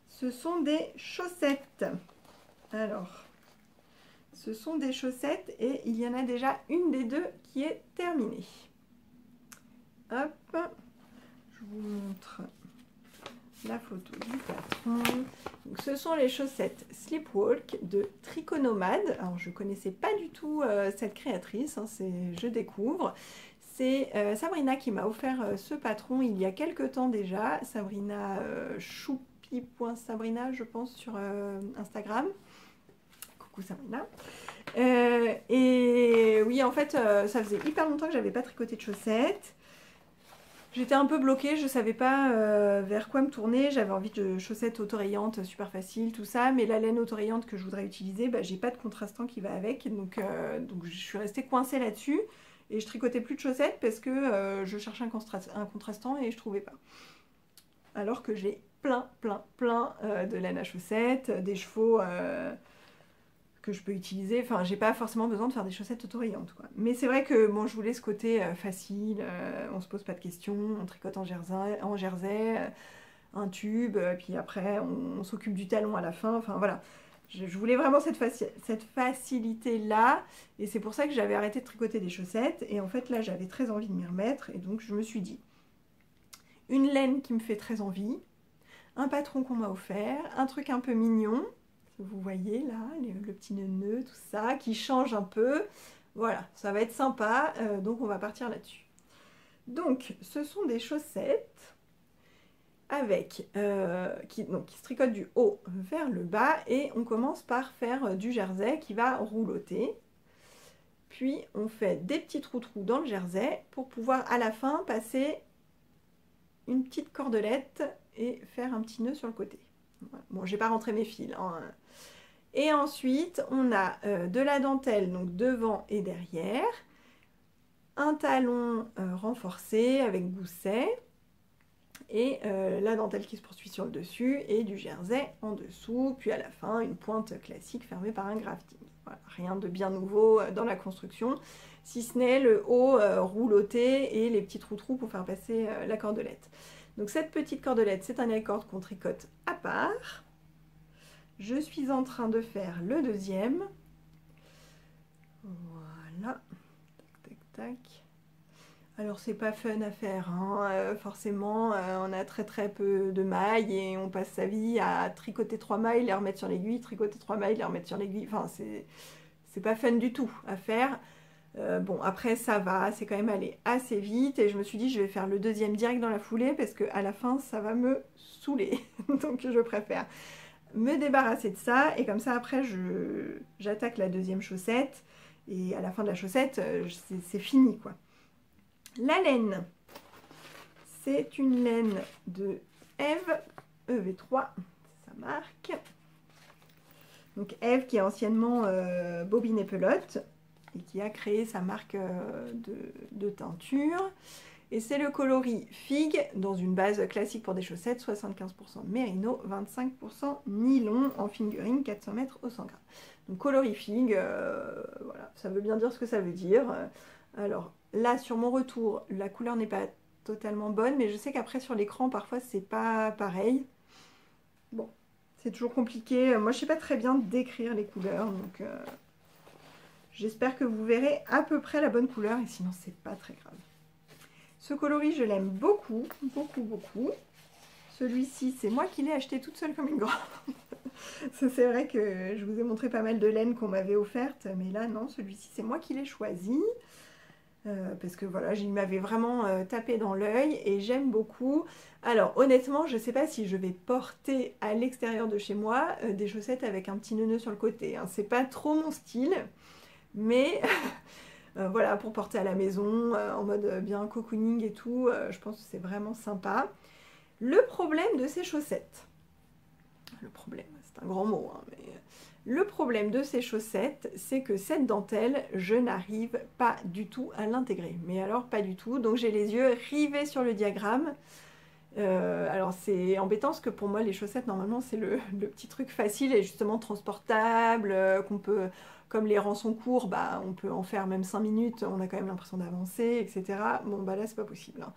ce sont des chaussettes. Alors, ce sont des chaussettes et il y en a déjà une des deux qui est terminée. Hop, je vous montre la photo du patron. Donc, ce sont les chaussettes Sleepwalk de Triconomade. Alors je connaissais pas du tout cette créatrice, hein, je découvre. C'est Sabrina qui m'a offert ce patron il y a quelques temps déjà. Sabrina choupi.sabrina je pense sur Instagram. Coucou Sabrina. Et oui en fait ça faisait hyper longtemps que j'avais pas tricoté de chaussettes. J'étais un peu bloquée, je savais pas vers quoi me tourner, j'avais envie de chaussettes autorayantes super faciles, tout ça, mais la laine autorayante que je voudrais utiliser, bah, j'ai pas de contrastant qui va avec, donc je suis restée coincée là-dessus, et je tricotais plus de chaussettes parce que je cherchais un contrastant et je trouvais pas. Alors que j'ai plein de laine à chaussettes, des chevaux que je peux utiliser. Enfin, j'ai pas forcément besoin de faire des chaussettes autorayantes, quoi. Mais c'est vrai que bon, je voulais ce côté facile, on se pose pas de questions, on tricote en jersey, un tube, puis après on s'occupe du talon à la fin. Enfin voilà, je voulais vraiment cette facilité-là, et c'est pour ça que j'avais arrêté de tricoter des chaussettes. Et en fait là, j'avais très envie de m'y remettre, et donc je me suis dit, une laine qui me fait très envie, un patron qu'on m'a offert, un truc un peu mignon. Vous voyez là, le petit nœud, tout ça, qui change un peu. Voilà, ça va être sympa, donc on va partir là-dessus. Donc, ce sont des chaussettes avec qui se tricotent du haut vers le bas, et on commence par faire du jersey qui va rouloter. Puis, on fait des petits trous dans le jersey pour pouvoir à la fin passer une petite cordelette et faire un petit nœud sur le côté. Voilà. Bon, j'ai pas rentré mes fils, hein. Et ensuite, on a de la dentelle, donc devant et derrière, un talon renforcé avec gousset, et la dentelle qui se poursuit sur le dessus, et du jersey en dessous, puis à la fin, une pointe classique fermée par un grafting. Voilà, rien de bien nouveau dans la construction, si ce n'est le haut rouloté et les petits trous pour faire passer la cordelette. Donc cette petite cordelette, c'est un accord qu'on tricote à part. Je suis en train de faire le deuxième. Voilà. Tac, tac, tac. Alors c'est pas fun à faire, hein. Forcément, on a très peu de mailles et on passe sa vie à tricoter 3 mailles, les remettre sur l'aiguille, tricoter 3 mailles, les remettre sur l'aiguille. Enfin, c'est pas fun du tout à faire. Bon, après ça va, c'est quand même allé assez vite, et je me suis dit je vais faire le deuxième direct dans la foulée parce qu'à la fin ça va me saouler. Donc je préfère me débarrasser de ça, et comme ça après j'attaque la deuxième chaussette, et à la fin de la chaussette c'est fini, quoi. La laine, c'est une laine de Eve EV3, sa marque. Donc Eve qui est anciennement Bobine et Pelote, et qui a créé sa marque de teinture. Et c'est le coloris figue dans une base classique pour des chaussettes, 75% mérino, 25% nylon, en fingering 400 mètres au 100 grammes. Donc coloris figue, voilà, ça veut bien dire ce que ça veut dire. Alors là, sur mon retour, la couleur n'est pas totalement bonne, mais je sais qu'après sur l'écran, parfois c'est pas pareil. Bon, c'est toujours compliqué. Moi, je sais pas très bien décrire les couleurs, donc j'espère que vous verrez à peu près la bonne couleur, et sinon c'est pas très grave. Ce coloris, je l'aime beaucoup. Celui-ci, c'est moi qui l'ai acheté toute seule comme une grande. C'est vrai que je vous ai montré pas mal de laine qu'on m'avait offerte, mais là, non, celui-ci, c'est moi qui l'ai choisi. parce que voilà, il m'avait vraiment tapé dans l'œil et j'aime beaucoup. Alors honnêtement, je ne sais pas si je vais porter à l'extérieur de chez moi des chaussettes avec un petit nœud sur le côté, hein. C'est pas trop mon style, mais voilà, pour porter à la maison, en mode bien cocooning et tout, je pense que c'est vraiment sympa. Le problème de ces chaussettes, le problème, c'est un grand mot, hein, mais le problème de ces chaussettes, c'est que cette dentelle, je n'arrive pas du tout à l'intégrer. Mais alors pas du tout, donc j'ai les yeux rivés sur le diagramme. Alors c'est embêtant parce que pour moi les chaussettes normalement c'est le petit truc facile et justement transportable, qu'on peut, comme les rangs sont courts, bah, on peut en faire même 5 minutes, on a quand même l'impression d'avancer, etc. Bon bah là c'est pas possible, hein.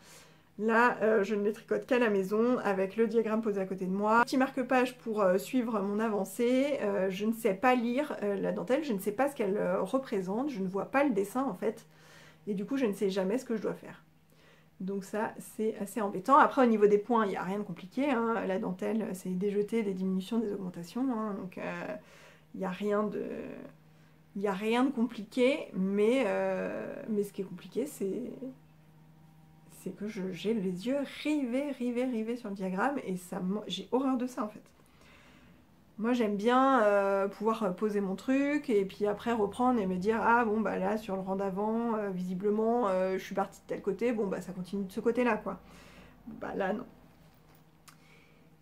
Là, je ne les tricote qu'à la maison avec le diagramme posé à côté de moi. Petit marque-page pour suivre mon avancée. Je ne sais pas lire la dentelle, je ne sais pas ce qu'elle représente, je ne vois pas le dessin en fait. Et du coup, je ne sais jamais ce que je dois faire. Donc ça, c'est assez embêtant. Après, au niveau des points, il n'y a rien de compliqué, hein. La dentelle, c'est des jetés, des diminutions, des augmentations, hein. Donc il n'y a rien de... Il n'y a rien de compliqué, mais ce qui est compliqué, c'est que j'ai les yeux rivés sur le diagramme et ça, j'ai horreur de ça en fait. Moi j'aime bien pouvoir poser mon truc et puis après reprendre et me dire ah bon bah là sur le rang d'avant visiblement je suis partie de tel côté, bon bah ça continue de ce côté là quoi. Bah là non.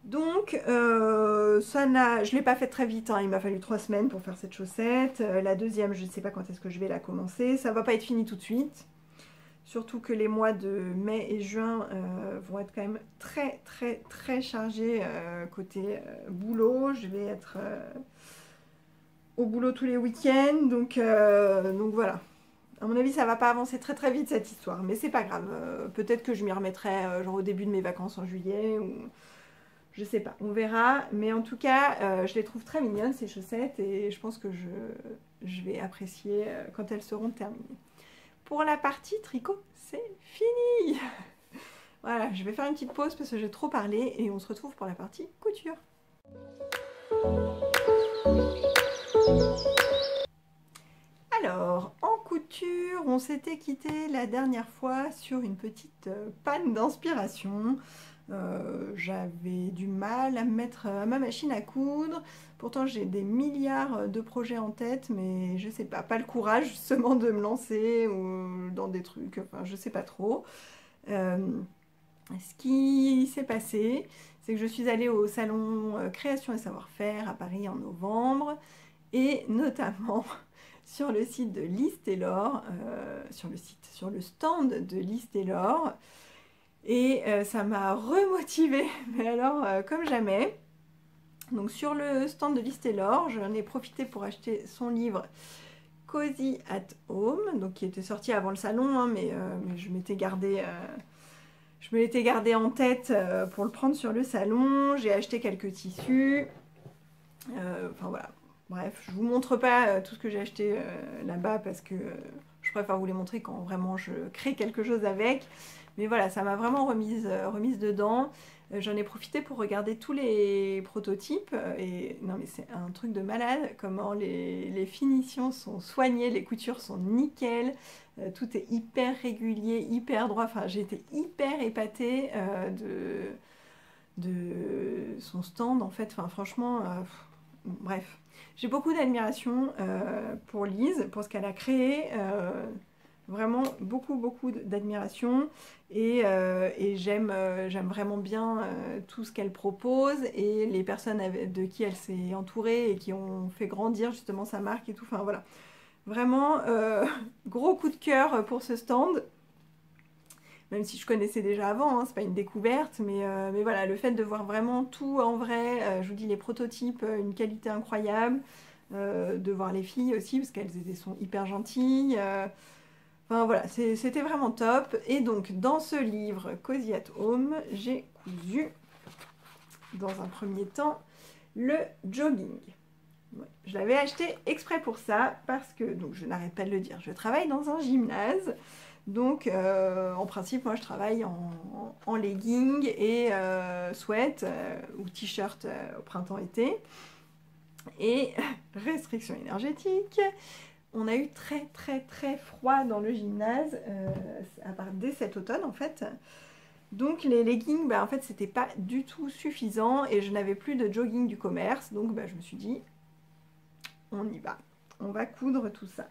Donc je l'ai pas fait très vite, hein. Il m'a fallu 3 semaines pour faire cette chaussette. La deuxième je ne sais pas quand est-ce que je vais la commencer, ça va pas être fini tout de suite. Surtout que les mois de mai et juin vont être quand même très chargés côté boulot. Je vais être au boulot tous les week-ends, donc voilà. À mon avis, ça va pas avancer très vite cette histoire, mais c'est pas grave. Peut-être que je m'y remettrai genre au début de mes vacances en juillet, ou je sais pas, on verra. Mais en tout cas, je les trouve très mignonnes ces chaussettes et je pense que je vais apprécier quand elles seront terminées. Pour la partie tricot, c'est fini. Voilà, je vais faire une petite pause parce que j'ai trop parlé et on se retrouve pour la partie couture. Alors, en couture, on s'était quitté la dernière fois sur une petite panne d'inspiration. J'avais du mal à me mettre à ma machine à coudre. Pourtant, j'ai des milliards de projets en tête, mais je sais pas le courage justement de me lancer ou dans des trucs, enfin, je sais pas trop. Ce qui s'est passé, c'est que je suis allée au salon Création et Savoir-Faire à Paris en novembre, et notamment sur le site de Lise Taylor, sur le stand de Lise Taylor. Et ça m'a remotivée, mais alors comme jamais. Donc sur le stand de Lise Taylor, j'en ai profité pour acheter son livre Cozy at Home, donc qui était sorti avant le salon, hein, mais je m'étais gardé, je me l'étais gardé en tête pour le prendre sur le salon. J'ai acheté quelques tissus, enfin voilà. Bref, je vous montre pas tout ce que j'ai acheté là-bas parce que je préfère vous les montrer quand vraiment je crée quelque chose avec. Mais voilà, ça m'a vraiment remise dedans. J'en ai profité pour regarder tous les prototypes. Et non mais c'est un truc de malade, comment les finitions sont soignées, les coutures sont nickel. Tout est hyper régulier, hyper droit. Enfin, j'ai été hyper épatée de son stand en fait. Enfin, franchement, bref. J'ai beaucoup d'admiration pour Lise, pour ce qu'elle a créé. Vraiment beaucoup d'admiration et j'aime vraiment bien tout ce qu'elle propose et les personnes de qui elle s'est entourée et qui ont fait grandir justement sa marque et tout. Enfin voilà, vraiment gros coup de cœur pour ce stand. Même si je connaissais déjà avant, hein, c'est pas une découverte, mais voilà, le fait de voir vraiment tout en vrai, je vous dis les prototypes, une qualité incroyable, de voir les filles aussi, parce qu'elles sont hyper gentilles. Enfin voilà, c'était vraiment top. Et donc dans ce livre Cozy at Home, j'ai cousu, dans un premier temps, le jogging. Ouais, je l'avais acheté exprès pour ça, parce que, donc je n'arrête pas de le dire, je travaille dans un gymnase. Donc en principe moi je travaille en legging et sweat ou t-shirt au printemps-été. Et restriction énergétique, on a eu très froid dans le gymnase, dès cet automne en fait. Donc les leggings, en fait c'était pas du tout suffisant et je n'avais plus de jogging du commerce. Donc je me suis dit, on y va, on va coudre tout ça.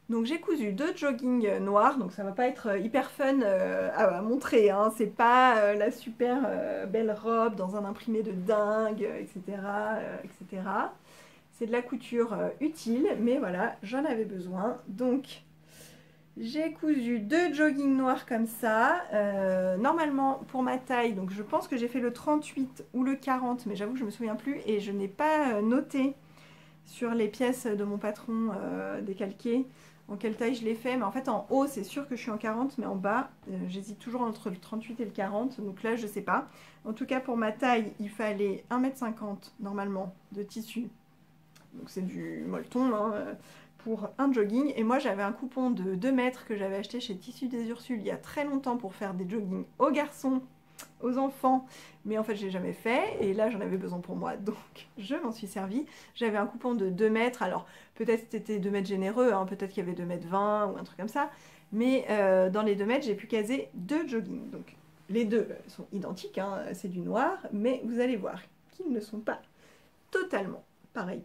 Donc j'ai cousu 2 joggings noirs, donc ça va pas être hyper fun à montrer, hein. C'est pas la super belle robe dans un imprimé de dingue, etc. etc. C'est de la couture utile, mais voilà, j'en avais besoin. Donc j'ai cousu 2 joggings noirs comme ça. Normalement pour ma taille, donc je pense que j'ai fait le 38 ou le 40, mais j'avoue que je me souviens plus et je n'ai pas noté sur les pièces de mon patron décalquées en quelle taille je l'ai fait, mais en fait en haut c'est sûr que je suis en 40, mais en bas j'hésite toujours entre le 38 et le 40, donc là je sais pas. En tout cas pour ma taille il fallait 1,50 m normalement de tissu, donc c'est du molleton hein, pour un jogging, et moi j'avais un coupon de 2 mètres que j'avais acheté chez Tissus des Ursules il y a très longtemps pour faire des joggings aux garçons, aux enfants, mais en fait je l'ai jamais fait et là j'en avais besoin pour moi, donc je m'en suis servie. J'avais un coupon de 2 mètres, alors peut-être c'était 2 mètres généreux, hein, peut-être qu'il y avait 2 mètres 20 ou un truc comme ça, mais dans les 2 mètres j'ai pu caser 2 joggings, donc les deux sont identiques, hein, c'est du noir, mais vous allez voir qu'ils ne sont pas totalement pareil,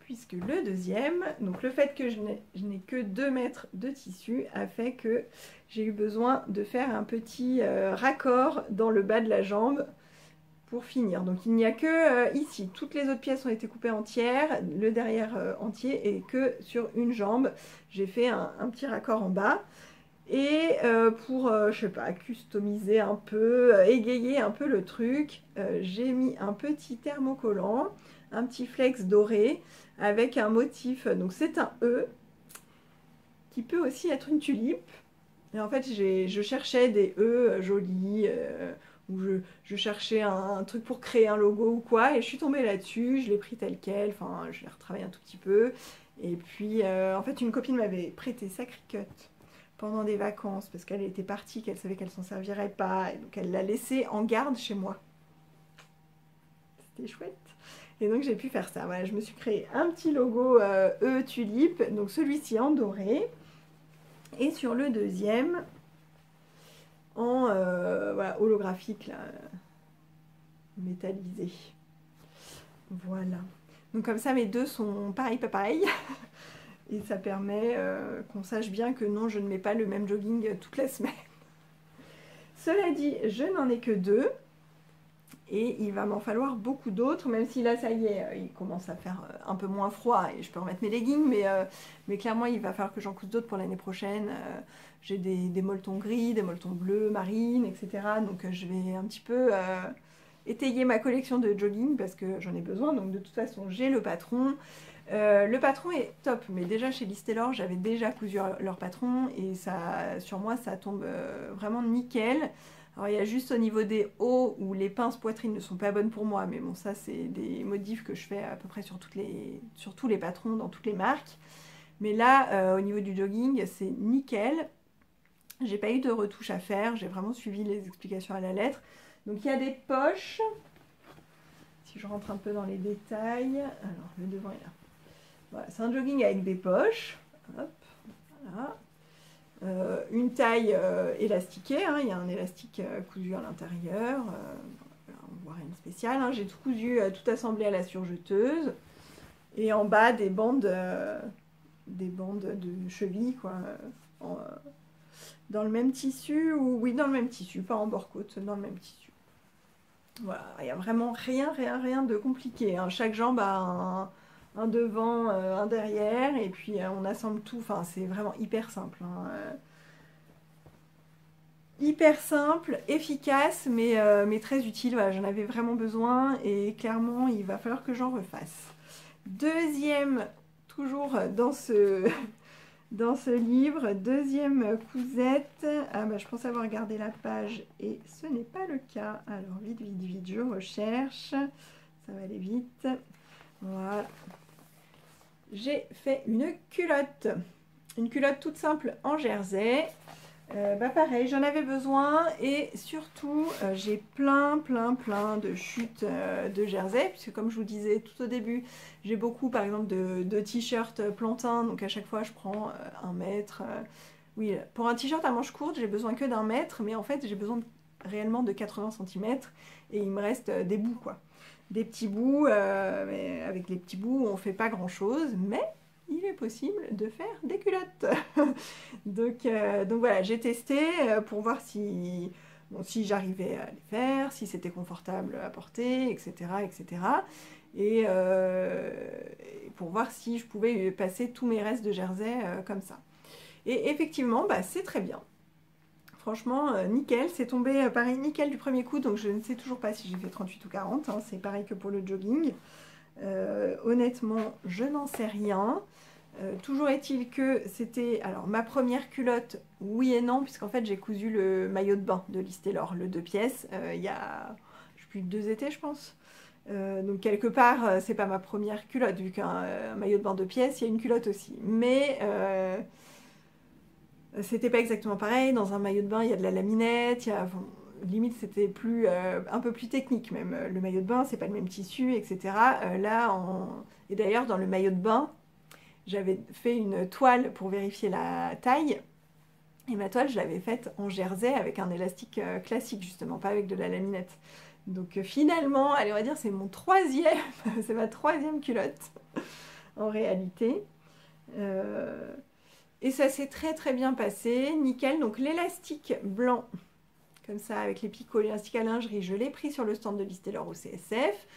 puisque le deuxième, donc le fait que je n'ai que 2 mètres de tissu a fait que j'ai eu besoin de faire un petit raccord dans le bas de la jambe pour finir. Donc il n'y a que ici, toutes les autres pièces ont été coupées entières, le derrière entier, et que sur une jambe, j'ai fait un petit raccord en bas. Et pour, je sais pas, customiser un peu, égayer un peu le truc, j'ai mis un petit thermocollant, un petit flex doré avec un motif, donc c'est un E qui peut aussi être une tulipe. Et en fait je cherchais des E jolis, ou je cherchais un truc pour créer un logo ou quoi, et je suis tombée là-dessus, je l'ai pris tel quel, enfin je l'ai retravaillé un tout petit peu, et puis en fait une copine m'avait prêté sa Cricut pendant des vacances parce qu'elle était partie, qu'elle savait qu'elle s'en servirait pas, et donc elle l'a laissé en garde chez moi. C'était chouette. Et donc j'ai pu faire ça. Voilà, je me suis créé un petit logo E tulipe, donc celui-ci en doré, et sur le deuxième en voilà, holographique là, métallisé. Voilà. Donc comme ça mes deux sont pareil pas pareil. Et ça permet qu'on sache bien que non, je ne mets pas le même jogging toute la semaine. Cela dit, je n'en ai que 2. Et il va m'en falloir beaucoup d'autres, même si là, ça y est, il commence à faire un peu moins froid et je peux remettre mes leggings. Mais clairement, il va falloir que j'en couse d'autres pour l'année prochaine. J'ai des molletons gris, des molletons bleus, marines, etc. Donc je vais un petit peu étayer ma collection de jogging parce que j'en ai besoin. Donc de toute façon, j'ai le patron. Le patron est top, mais déjà chez Lise Taylor, j'avais déjà cousu leur patron et ça, sur moi ça tombe vraiment nickel. Alors il y a juste au niveau des hauts où les pinces poitrine ne sont pas bonnes pour moi, mais bon ça c'est des modifs que je fais à peu près sur tous les patrons, dans toutes les marques. Mais là au niveau du jogging c'est nickel, j'ai pas eu de retouche à faire, j'ai vraiment suivi les explications à la lettre. Donc il y a des poches, si je rentre un peu dans les détails, alors le devant est là. Voilà, c'est un jogging avec des poches. Hop, voilà. Une taille élastiquée, hein, il y a un élastique cousu à l'intérieur. On voit rien de spécial. Hein. J'ai tout cousu, tout assemblé à la surjeteuse. Et en bas, des bandes de cheville, quoi. Dans le même tissu, ou oui, dans le même tissu, pas en bord-côte, dans le même tissu. Voilà, il n'y a vraiment rien de compliqué. Hein. Chaque jambe a un devant, un derrière, et puis on assemble tout, enfin c'est vraiment hyper simple. Hein. Hyper simple, efficace, mais très utile. Voilà, j'en avais vraiment besoin, et clairement il va falloir que j'en refasse. Deuxième, toujours dans ce, dans ce livre, deuxième cousette. Ah bah je pense avoir gardé la page, et ce n'est pas le cas. Alors vite, je recherche, ça va aller vite. Voilà. J'ai fait une culotte toute simple en jersey. Pareil, j'en avais besoin et surtout j'ai plein de chutes de jersey, puisque comme je vous disais tout au début, j'ai beaucoup par exemple de t-shirts plantain, donc à chaque fois je prends 1 mètre. Oui, pour un t-shirt à manches courtes, j'ai besoin que d'1 mètre, mais en fait j'ai besoin réellement de 80 cm et il me reste des bouts quoi. Des petits bouts, mais avec les petits bouts on fait pas grand chose, mais il est possible de faire des culottes. donc voilà, j'ai testé pour voir si, bon, si j'arrivais à les faire, si c'était confortable à porter, etc. etc. Et pour voir si je pouvais passer tous mes restes de jersey comme ça. Et effectivement, bah, c'est très bien. Franchement, nickel, c'est tombé pareil nickel du premier coup, donc je ne sais toujours pas si j'ai fait 38 ou 40, hein, c'est pareil que pour le jogging. Honnêtement, je n'en sais rien. Toujours est-il que c'était alors ma première culotte, oui et non, puisqu'en fait j'ai cousu le maillot de bain de Liz Taylor, le 2 pièces, il y a je sais plus 2 étés je pense. Donc quelque part c'est pas ma première culotte, vu qu'un maillot de bain 2 pièces, il y a une culotte aussi. Mais c'était pas exactement pareil, dans un maillot de bain il y a de la laminette, il y a, bon, limite c'était plus un peu plus technique même. Le maillot de bain c'est pas le même tissu, etc. Et d'ailleurs dans le maillot de bain, j'avais fait une toile pour vérifier la taille. Et ma toile, je l'avais faite en jersey avec un élastique classique, justement, pas avec de la laminette. Donc finalement, allez, on va dire c'est mon troisième, c'est ma troisième culotte, en réalité. Et ça s'est très bien passé, nickel. Donc l'élastique blanc, comme ça, avec les picots, l'élastique à lingerie, je l'ai pris sur le stand de Liz Taylor au CSF.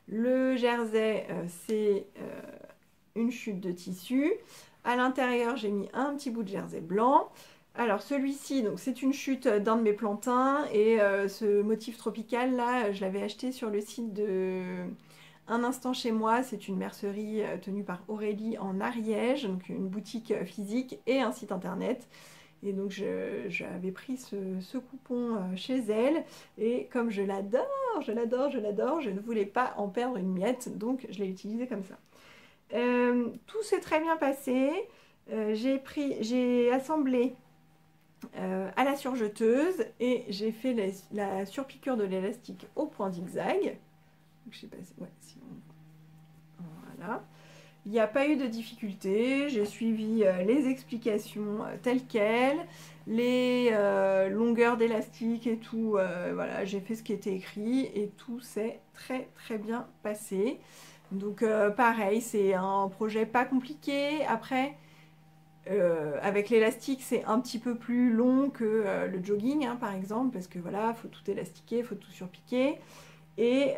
Le jersey, c'est une chute de tissu. À l'intérieur, j'ai mis un petit bout de jersey blanc. Alors celui-ci, donc c'est une chute d'un de mes plantains et ce motif tropical là, je l'avais acheté sur le site de Un Instant Chez Moi. C'est une mercerie tenue par Aurélie en Ariège, donc une boutique physique et un site internet. Et donc j'avais pris ce coupon chez elle et comme je l'adore, je ne voulais pas en perdre une miette, donc je l'ai utilisé comme ça. Tout s'est très bien passé. J'ai assemblé à la surjeteuse et j'ai fait la surpiqûre de l'élastique au point zigzag. Je sais pas si, ouais, si voilà. Il n'y a pas eu de difficulté. J'ai suivi les explications telles quelles, les longueurs d'élastique et tout. Voilà, j'ai fait ce qui était écrit et tout s'est très bien passé. Donc pareil, c'est un projet pas compliqué. Après, avec l'élastique, c'est un petit peu plus long que le jogging, hein, par exemple, parce que voilà, faut tout élastiquer, faut tout surpiquer. Et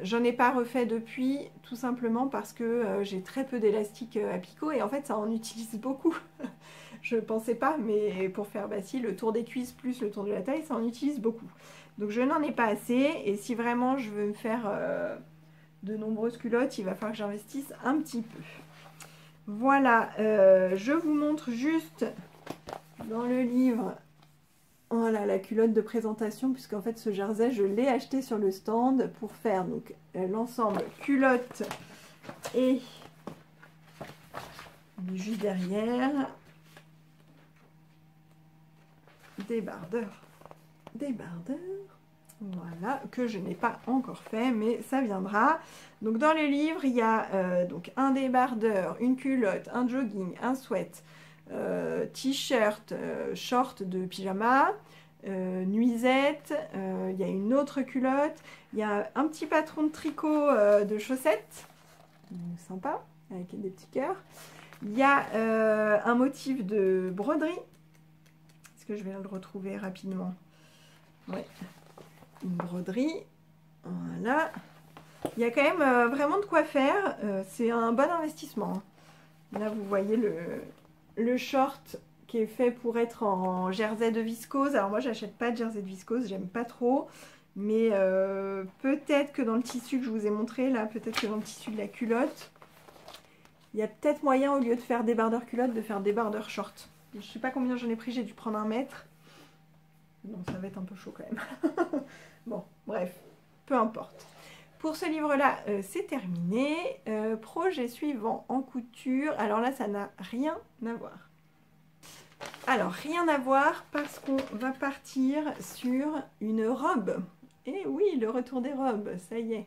j'en ai pas refait depuis, tout simplement parce que j'ai très peu d'élastique à picot et en fait, ça en utilise beaucoup. Je pensais pas, mais pour faire bah, si, le tour des cuisses plus le tour de la taille, ça en utilise beaucoup. Donc je n'en ai pas assez et si vraiment je veux me faire de nombreuses culottes, il va falloir que j'investisse un petit peu. Voilà, je vous montre juste dans le livre, voilà, la culotte de présentation, puisqu'en fait ce jersey, je l'ai acheté sur le stand pour faire donc l'ensemble culotte et juste derrière des bardeurs. Voilà, que je n'ai pas encore fait, mais ça viendra. Donc dans le livre, il y a donc un débardeur, une culotte, un jogging, un sweat, t-shirt, short de pyjama, nuisette, il y a une autre culotte, il y a un petit patron de tricot de chaussettes, sympa, avec des petits cœurs. Il y a un motif de broderie. Est-ce que je vais le retrouver rapidement? Ouais. Une broderie, voilà. Il y a quand même vraiment de quoi faire, c'est un bon investissement. Là vous voyez le short qui est fait pour être en jersey de viscose. Alors moi j'achète pas de jersey de viscose, j'aime pas trop, mais peut-être que dans le tissu que je vous ai montré là, peut-être que dans le tissu de la culotte, il y a peut-être moyen au lieu de faire débardeur culotte de faire débardeur short. Je sais pas combien j'en ai pris, j'ai dû prendre 1 mètre. Non, ça va être un peu chaud quand même. Bon, bref, peu importe. Pour ce livre-là, c'est terminé. Projet suivant en couture. Alors là, ça n'a rien à voir. Alors, rien à voir parce qu'on va partir sur une robe. Et oui, le retour des robes, ça y est.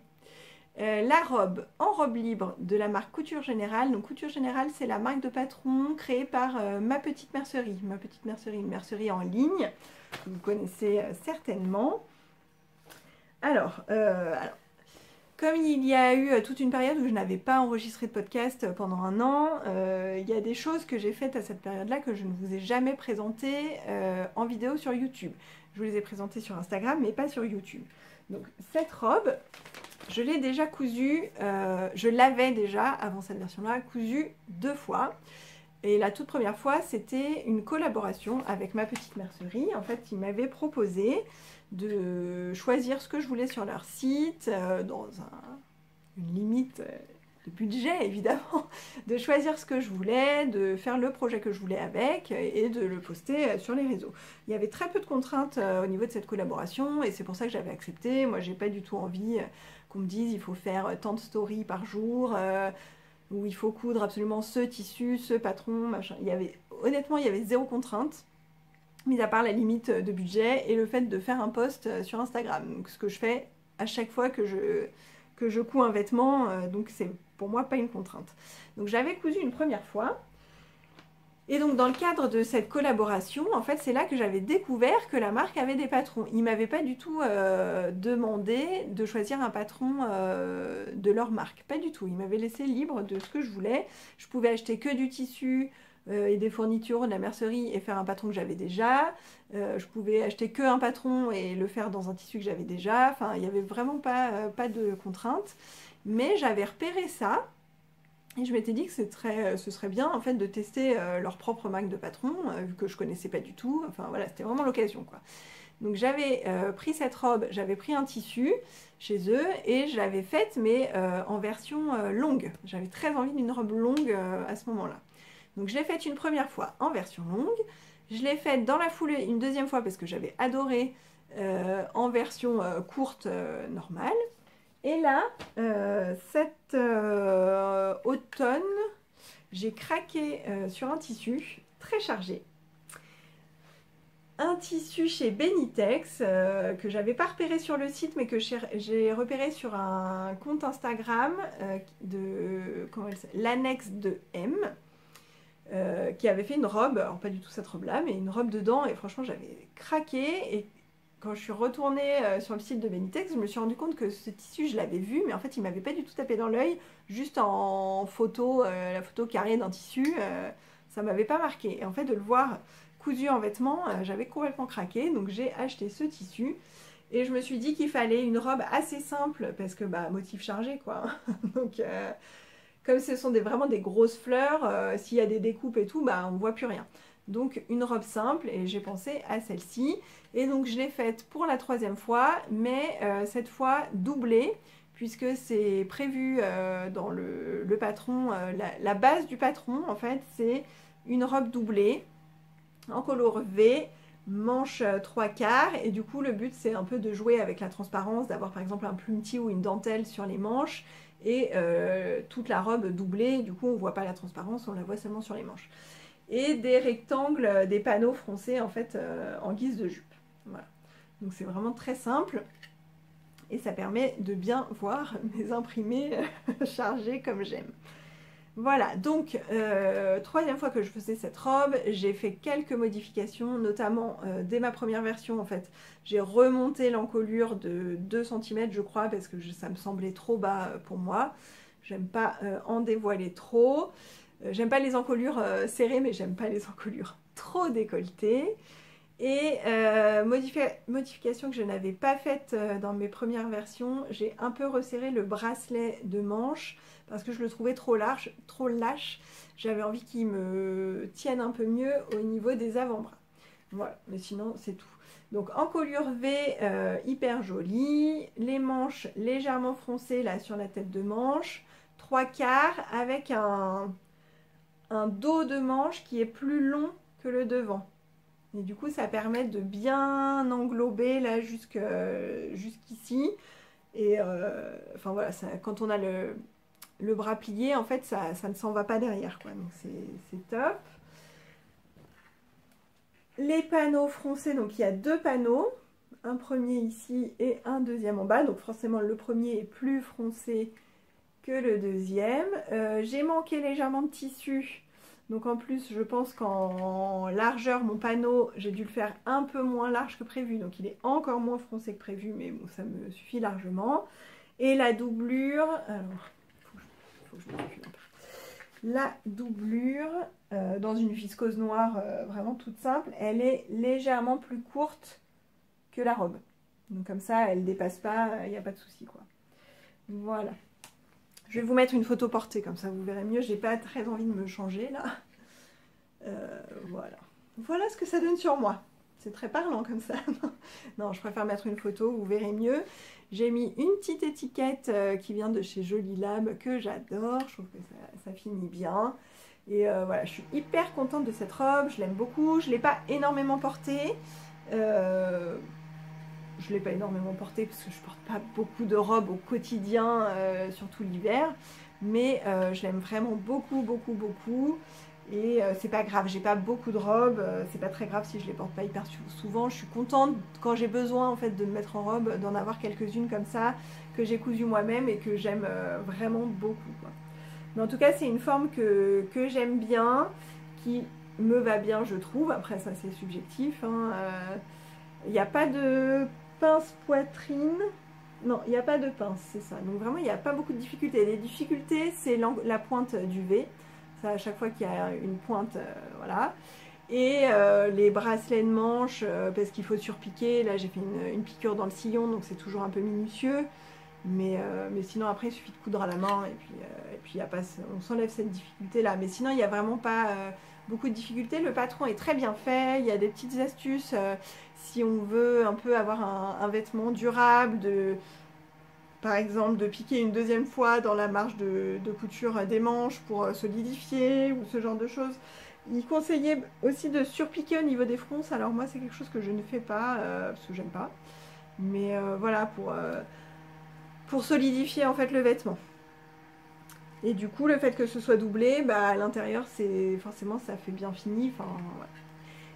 La robe en robe libre de la marque Couture Générale. Donc Couture Générale, c'est la marque de patron créée par Ma Petite Mercerie. Ma Petite Mercerie, une mercerie en ligne, que vous connaissez certainement. Alors, comme il y a eu toute une période où je n'avais pas enregistré de podcast pendant un an, il y a des choses que j'ai faites à cette période-là que je ne vous ai jamais présentées en vidéo sur YouTube. Je vous les ai présentées sur Instagram, mais pas sur YouTube. Donc cette robe, je l'ai déjà cousue, je l'avais déjà, avant cette version-là, cousue 2 fois. Et la toute première fois, c'était une collaboration avec Ma Petite Mercerie. En fait, ils m'avaient proposé de choisir ce que je voulais sur leur site, dans une limite de budget évidemment, de choisir ce que je voulais, de faire le projet que je voulais avec et de le poster sur les réseaux. Il y avait très peu de contraintes au niveau de cette collaboration et c'est pour ça que j'avais accepté. Moi, j'ai pas du tout envie qu'on me dise il faut faire tant de stories par jour, où il faut coudre absolument ce tissu, ce patron, machin. Honnêtement, il y avait zéro contrainte, mis à part la limite de budget et le fait de faire un post sur Instagram. Donc ce que je fais à chaque fois que je couds un vêtement, donc c'est pour moi pas une contrainte. Donc j'avais cousu une première fois. Et donc dans le cadre de cette collaboration, en fait c'est là que j'avais découvert que la marque avait des patrons. Ils ne m'avaient pas du tout demandé de choisir un patron de leur marque, pas du tout. Ils m'avaient laissé libre de ce que je voulais. Je pouvais acheter que du tissu et des fournitures de la mercerie et faire un patron que j'avais déjà. Je pouvais acheter que un patron et le faire dans un tissu que j'avais déjà. Enfin, il n'y avait vraiment pas de contraintes. Mais j'avais repéré ça. Et je m'étais dit que ce serait bien en fait de tester leur propre marque de patron, vu que je connaissais pas du tout. Enfin voilà, c'était vraiment l'occasion quoi. Donc j'avais pris cette robe, j'avais pris un tissu chez eux et je l'avais faite mais en version longue. J'avais très envie d'une robe longue à ce moment-là. Donc je l'ai faite une première fois en version longue. Je l'ai faite dans la foulée une deuxième fois parce que j'avais adoré en version courte normale. Et là, cet automne, j'ai craqué sur un tissu très chargé. Un tissu chez Benitex que j'avais pas repéré sur le site mais que j'ai repéré sur un compte Instagram de l'annexe de M qui avait fait une robe, alors pas du tout cette robe là mais une robe dedans et franchement j'avais craqué et quand je suis retournée sur le site de Benitex, je me suis rendu compte que ce tissu, je l'avais vu, mais en fait, il m'avait pas du tout tapé dans l'œil, juste en photo, la photo carrée d'un tissu, ça m'avait pas marqué. Et en fait, de le voir cousu en vêtements, j'avais complètement craqué, donc j'ai acheté ce tissu. Et je me suis dit qu'il fallait une robe assez simple, parce que, bah, motif chargé, quoi. Donc, comme ce sont vraiment des grosses fleurs, s'il y a des découpes et tout, bah, on ne voit plus rien. Donc une robe simple et j'ai pensé à celle-ci et donc je l'ai faite pour la 3e fois mais cette fois doublée puisque c'est prévu dans le patron, la base du patron en fait c'est une robe doublée en colo V, manche 3/4 et du coup le but c'est un peu de jouer avec la transparence, d'avoir par exemple un plumety ou une dentelle sur les manches et toute la robe doublée, du coup on voit pas la transparence, on la voit seulement sur les manches. Et des rectangles, des panneaux froncés en fait en guise de jupe. Voilà. Donc c'est vraiment très simple et ça permet de bien voir mes imprimés chargés comme j'aime. Voilà, donc 3e fois que je faisais cette robe, j'ai fait quelques modifications, notamment dès ma première version en fait, j'ai remonté l'encolure de 2 cm je crois parce que ça me semblait trop bas pour moi. J'aime pas en dévoiler trop. J'aime pas les encolures serrées, mais j'aime pas les encolures trop décolletées. Et modification que je n'avais pas faite dans mes premières versions, j'ai un peu resserré le bracelet de manche parce que je le trouvais trop large, trop lâche. J'avais envie qu'il me tienne un peu mieux au niveau des avant-bras. Voilà, mais sinon c'est tout. Donc encolure V hyper jolie, les manches légèrement froncées là sur la tête de manche, 3/4 avec un dos de manche qui est plus long que le devant. Et du coup, ça permet de bien englober là jusqu'ici. Et enfin voilà, quand on a le bras plié, en fait, ça ne s'en va pas derrière, quoi. Donc c'est top. les panneaux froncés, donc il y a 2 panneaux, un premier ici et un deuxième en bas, donc forcément le premier est plus froncé que le deuxième. J'ai manqué légèrement de tissu, donc en plus je pense qu'en largeur mon panneau j'ai dû le faire un peu moins large que prévu, donc il est encore moins froncé que prévu, mais bon ça me suffit largement. Et la doublure, alors faut que je me recule un peu. La doublure, dans une viscose noire vraiment toute simple, elle est légèrement plus courte que la robe. Donc comme ça, elle ne dépasse pas, il n'y a pas de souci, quoi. Voilà. Je vais vous mettre une photo portée, comme ça vous verrez mieux. J'ai pas très envie de me changer, là. Voilà. Voilà ce que ça donne sur moi. C'est très parlant comme ça. Non, je préfère mettre une photo, vous verrez mieux. J'ai mis une petite étiquette qui vient de chez Jolie Lab que j'adore. Je trouve que ça finit bien. Et voilà, je suis hyper contente de cette robe. Je l'aime beaucoup. Je ne l'ai pas énormément portée. Je ne l'ai pas énormément portée parce que je ne porte pas beaucoup de robes au quotidien, surtout l'hiver. Mais je l'aime vraiment beaucoup, beaucoup, beaucoup. Et c'est pas grave, j'ai pas beaucoup de robes, c'est pas très grave si je les porte pas hyper souvent. Je suis contente quand j'ai besoin en fait de me mettre en robe, d'en avoir quelques-unes comme ça, que j'ai cousues moi-même et que j'aime vraiment beaucoup, quoi. Mais en tout cas, c'est une forme que j'aime bien, qui me va bien, je trouve. Après, ça c'est subjectif, hein. Il n'y a pas de pince poitrine. Non, il n'y a pas de pince, c'est ça. Donc vraiment, il n'y a pas beaucoup de difficultés. Les difficultés, c'est la pointe du V. Ça, à chaque fois qu'il y a une pointe, voilà. Et les bracelets de manche, parce qu'il faut surpiquer. Là, j'ai fait une piqûre dans le sillon, donc c'est toujours un peu minutieux. Mais sinon, après, il suffit de coudre à la main. Et puis y a pas, on s'enlève cette difficulté-là. Mais sinon, il n'y a vraiment pas beaucoup de difficultés. Le patron est très bien fait. Il y a des petites astuces si on veut un peu avoir un vêtement durable, par exemple de piquer une deuxième fois dans la marge de couture des manches pour solidifier ou ce genre de choses. Il conseillait aussi de surpiquer au niveau des fronces. Alors moi c'est quelque chose que je ne fais pas parce que j'aime pas. Mais voilà, pour solidifier en fait le vêtement. Et du coup le fait que ce soit doublé, bah, à l'intérieur c'est forcément ça fait bien fini. Enfin, voilà.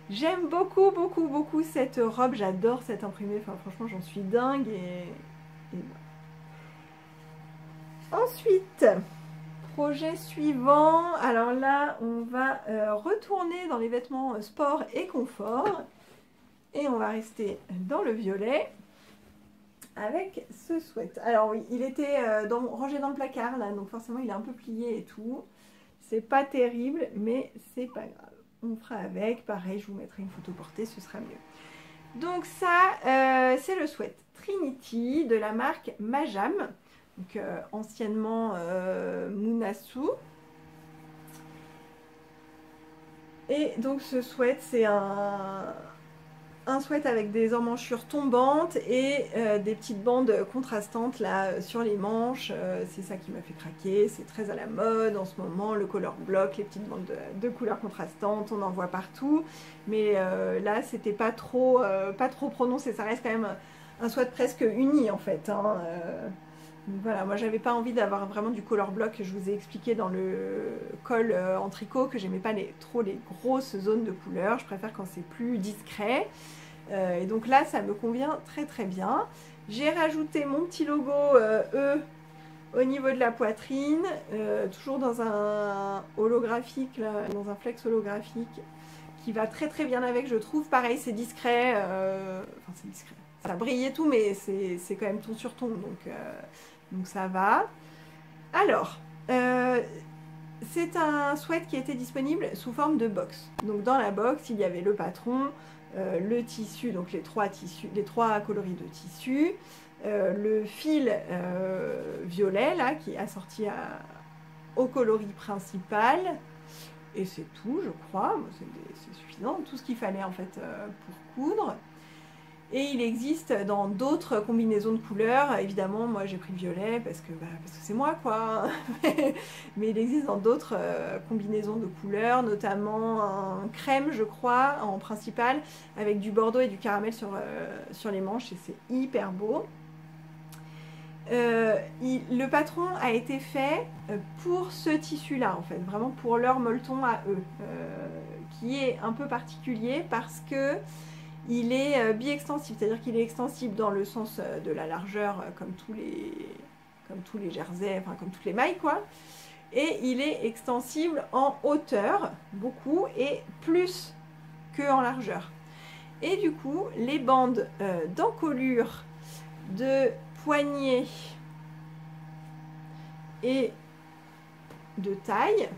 J'aime beaucoup beaucoup beaucoup cette robe, j'adore cette imprimée. Enfin franchement j'en suis dingue et voilà. Ensuite, projet suivant, alors là on va retourner dans les vêtements sport et confort et on va rester dans le violet avec ce sweat. Alors oui, il était rangé dans le placard là, donc forcément il est un peu plié et tout. C'est pas terrible, mais c'est pas grave. On fera avec, pareil, je vous mettrai une photo portée, ce sera mieux. Donc ça, c'est le sweat Trinity de la marque Majam. Donc, anciennement Munasu. Et donc ce sweat, c'est un sweat avec des emmanchures tombantes et des petites bandes contrastantes là sur les manches. C'est ça qui m'a fait craquer. C'est très à la mode en ce moment, le color block, les petites bandes de couleurs contrastantes, on en voit partout. Mais là, c'était pas trop prononcé. Ça reste quand même un sweat presque uni en fait, hein. Donc voilà, moi j'avais pas envie d'avoir vraiment du color block. Je vous ai expliqué dans le col en tricot que j'aimais pas trop les grosses zones de couleur. Je préfère quand c'est plus discret. Et donc là, ça me convient très très bien. J'ai rajouté mon petit logo E au niveau de la poitrine, toujours dans un holographique, là, dans un flex holographique qui va très très bien avec, je trouve. Pareil, c'est discret. Enfin, c'est discret. Ça brille et tout, mais c'est quand même ton sur ton, donc ça va. Alors, c'est un sweat qui était disponible sous forme de box. Donc dans la box, il y avait le patron, le tissu, donc les trois coloris de tissu, le fil violet là qui est assorti au coloris principal. Et c'est tout, je crois. Bon, c'est suffisant, tout ce qu'il fallait en fait pour coudre. Et il existe dans d'autres combinaisons de couleurs. Évidemment, moi j'ai pris le violet parce que c'est moi quoi. Mais il existe dans d'autres combinaisons de couleurs, notamment un crème, je crois, en principal, avec du bordeaux et du caramel sur les manches. Et c'est hyper beau. Le patron a été fait pour ce tissu-là, en fait, vraiment pour leur molleton à eux, qui est un peu particulier parce que il est bi-extensible, c'est-à-dire qu'il est extensible dans le sens de la largeur, comme tous les jerseys, enfin comme toutes les mailles, quoi. Et il est extensible en hauteur, beaucoup, et plus qu'en largeur. Et du coup, les bandes d'encolure de poignet et de taille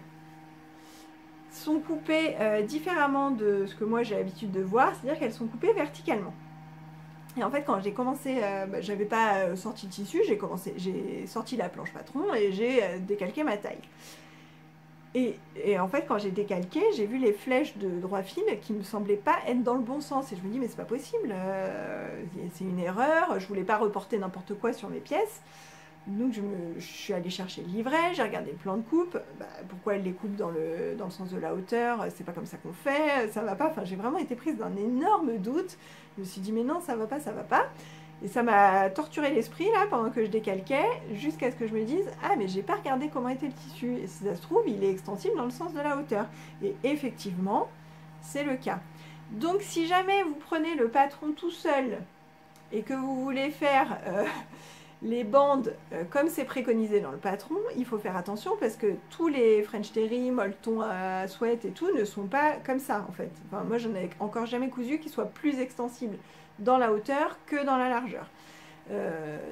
sont coupées différemment de ce que moi j'ai l'habitude de voir, c'est-à-dire qu'elles sont coupées verticalement. Et en fait, quand j'ai commencé, j'avais pas sorti le tissu, j'ai sorti la planche patron et j'ai décalqué ma taille. Et en fait, quand j'ai décalqué, j'ai vu les flèches de droit fil qui me semblaient pas être dans le bon sens. Et je me dis, mais c'est pas possible, c'est une erreur, je voulais pas reporter n'importe quoi sur mes pièces. Donc je suis allée chercher le livret, j'ai regardé le plan de coupe, pourquoi elle les coupe dans le sens de la hauteur, c'est pas comme ça qu'on fait, ça va pas, enfin j'ai vraiment été prise d'un énorme doute, je me suis dit mais non ça va pas, et ça m'a torturé l'esprit là pendant que je décalquais, jusqu'à ce que je me dise ah mais j'ai pas regardé comment était le tissu, et si ça se trouve il est extensible dans le sens de la hauteur, et effectivement c'est le cas. Donc si jamais vous prenez le patron tout seul et que vous voulez faire les bandes, comme c'est préconisé dans le patron, il faut faire attention parce que tous les French Terry, molletons à sweat et tout ne sont pas comme ça en fait. Enfin, moi j'en ai encore jamais cousu qui soit plus extensible dans la hauteur que dans la largeur.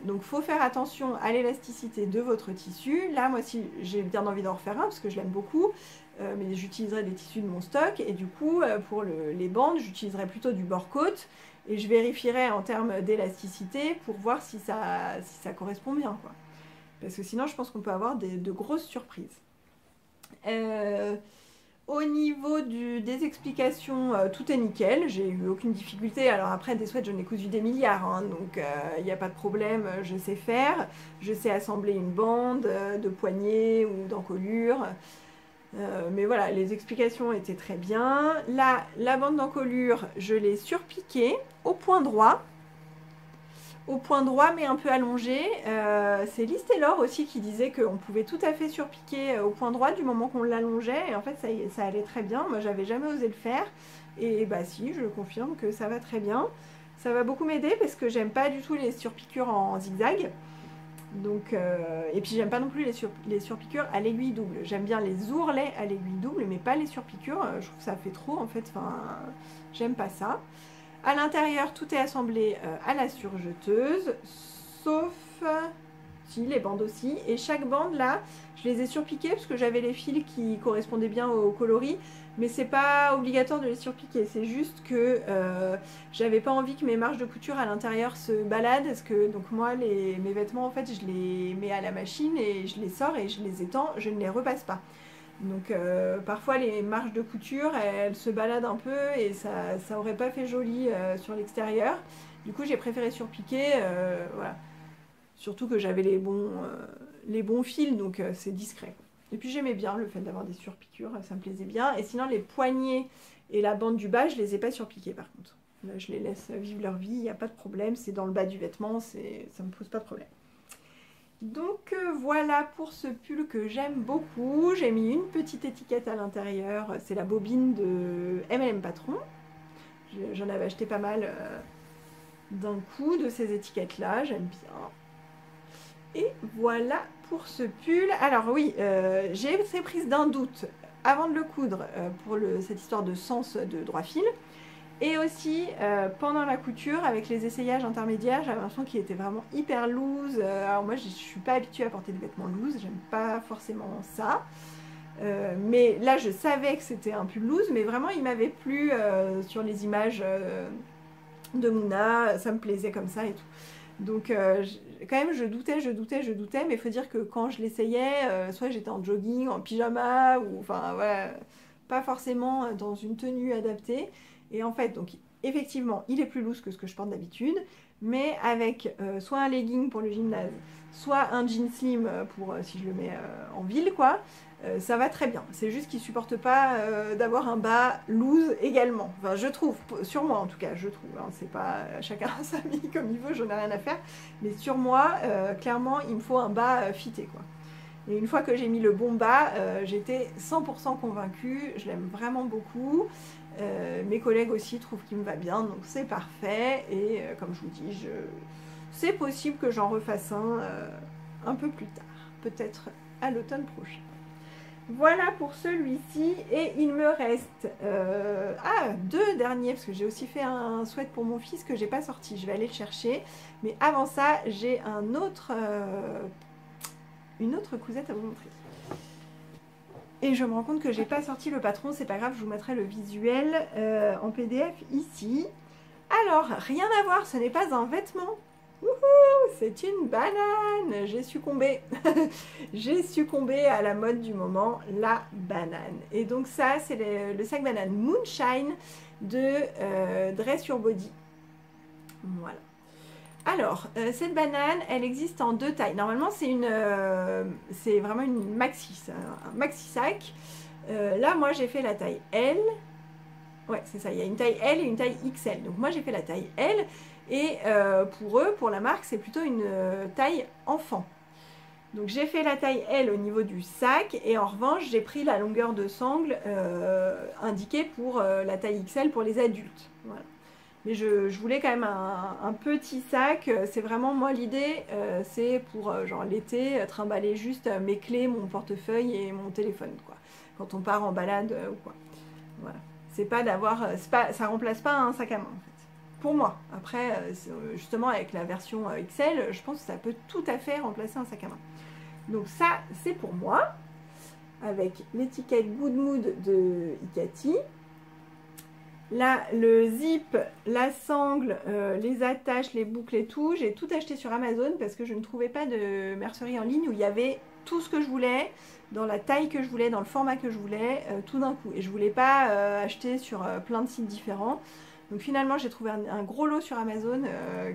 Donc faut faire attention à l'élasticité de votre tissu. Là moi si j'ai bien envie d'en refaire un parce que je l'aime beaucoup, mais j'utiliserai des tissus de mon stock et du coup pour les bandes j'utiliserai plutôt du bord-côte. Et je vérifierai en termes d'élasticité pour voir si ça correspond bien, quoi. Parce que sinon, je pense qu'on peut avoir de grosses surprises. Au niveau des explications, tout est nickel. J'ai eu aucune difficulté. Alors après, des sweats, j'en ai cousu des milliards. Hein, donc, il n'y a pas de problème. Je sais faire. Je sais assembler une bande de poignet ou d'encolure. Mais voilà, les explications étaient très bien. Là, la bande d'encolure, je l'ai surpiquée au point droit mais un peu allongé. C'est Liz Taylor aussi qui disait qu'on pouvait tout à fait surpiquer au point droit du moment qu'on l'allongeait. Et en fait, ça allait très bien. Moi, j'avais jamais osé le faire. Et bah si, je confirme que ça va très bien. Ça va beaucoup m'aider parce que j'aime pas du tout les surpiqûres en zigzag. Donc, et puis j'aime pas non plus les surpiqûres à l'aiguille double. J'aime bien les ourlets à l'aiguille double, mais pas les surpiqûres. Je trouve que ça fait trop en fait. Enfin, j'aime pas ça. À l'intérieur, tout est assemblé à la surjeteuse, sauf si les bandes aussi. Et chaque bande là, je les ai surpiquées parce que j'avais les fils qui correspondaient bien au coloris. Mais c'est pas obligatoire de les surpiquer, c'est juste que j'avais pas envie que mes marges de couture à l'intérieur se baladent, parce que donc moi mes vêtements en fait je les mets à la machine et je les sors et je les étends, je ne les repasse pas. Donc parfois les marges de couture elles se baladent un peu et ça aurait pas fait joli sur l'extérieur. Du coup j'ai préféré surpiquer, voilà. Surtout que j'avais les bons fils, donc c'est discret. Et puis j'aimais bien le fait d'avoir des surpiqûres, ça me plaisait bien. Et sinon les poignets et la bande du bas, je les ai pas surpiqués par contre. Là je les laisse vivre leur vie, il n'y a pas de problème, c'est dans le bas du vêtement, ça me pose pas de problème. Donc voilà pour ce pull que j'aime beaucoup. J'ai mis une petite étiquette à l'intérieur, c'est la bobine de MLM Patron. J'en avais acheté pas mal d'un coup de ces étiquettes là, j'aime bien. Et voilà pour ce pull. Alors oui, j'ai été prise d'un doute avant de le coudre pour cette histoire de sens de droit fil. Et aussi pendant la couture avec les essayages intermédiaires, j'avais l'impression qu'il était vraiment hyper loose. Alors moi je ne suis pas habituée à porter des vêtements loose, j'aime pas forcément ça. Mais là je savais que c'était un pull loose, mais vraiment il m'avait plu sur les images de Mouna, ça me plaisait comme ça et tout. Donc quand même je doutais, mais il faut dire que quand je l'essayais, soit j'étais en jogging, en pyjama, ou enfin voilà, pas forcément dans une tenue adaptée. Et en fait, donc effectivement, il est plus loose que ce que je porte d'habitude, mais avec soit un legging pour le gymnase, soit un jean slim pour si je le mets en ville, quoi, ça va très bien. C'est juste qu'il supporte pas d'avoir un bas loose également. Enfin, je trouve, sur moi en tout cas, je trouve. Hein, c'est pas chacun s'habille comme il veut, j'en ai rien à faire. Mais sur moi, clairement, il me faut un bas fité, quoi. Et une fois que j'ai mis le bon bas, j'étais 100% convaincue. Je l'aime vraiment beaucoup. Mes collègues aussi trouvent qu'il me va bien, donc c'est parfait. Et comme je vous dis, c'est possible que j'en refasse un peu plus tard, peut-être à l'automne prochain. Voilà pour celui-ci, et il me reste deux derniers, parce que j'ai aussi fait un sweat pour mon fils que j'ai pas sorti, je vais aller le chercher. Mais avant ça, j'ai une autre cousette à vous montrer. Et je me rends compte que j'ai pas sorti le patron, c'est pas grave, je vous mettrai le visuel en PDF ici. Alors, rien à voir, ce n'est pas un vêtement. Wouhou, c'est une banane. J'ai succombé. J'ai succombé à la mode du moment, la banane. Et donc ça, c'est le sac banane Moonshine de Dress Your Body. Voilà. Alors, cette banane, elle existe en deux tailles. Normalement, c'est vraiment une maxi, un maxi sac. Là, moi, j'ai fait la taille L. Ouais, c'est ça. Il y a une taille L et une taille XL. Donc, moi, j'ai fait la taille L. Et pour eux, pour la marque, c'est plutôt une taille enfant. Donc, j'ai fait la taille L au niveau du sac. Et en revanche, j'ai pris la longueur de sangle indiquée pour la taille XL pour les adultes. Voilà. Mais je voulais quand même un petit sac. C'est vraiment, moi, l'idée, c'est pour genre l'été, trimballer juste mes clés, mon portefeuille et mon téléphone, quoi. Quand on part en balade ou quoi. Voilà. C'est pas d'avoir... ça remplace pas un sac à main, en fait. Pour moi. Après, justement, avec la version XL, je pense que ça peut tout à fait remplacer un sac à main. Donc ça, c'est pour moi. Avec l'étiquette Good Mood de Icati. Là, le zip, la sangle, les attaches, les boucles et tout, j'ai tout acheté sur Amazon parce que je ne trouvais pas de mercerie en ligne où il y avait tout ce que je voulais, dans la taille que je voulais, dans le format que je voulais, tout d'un coup. Et je ne voulais pas acheter sur plein de sites différents. Donc finalement, j'ai trouvé un gros lot sur Amazon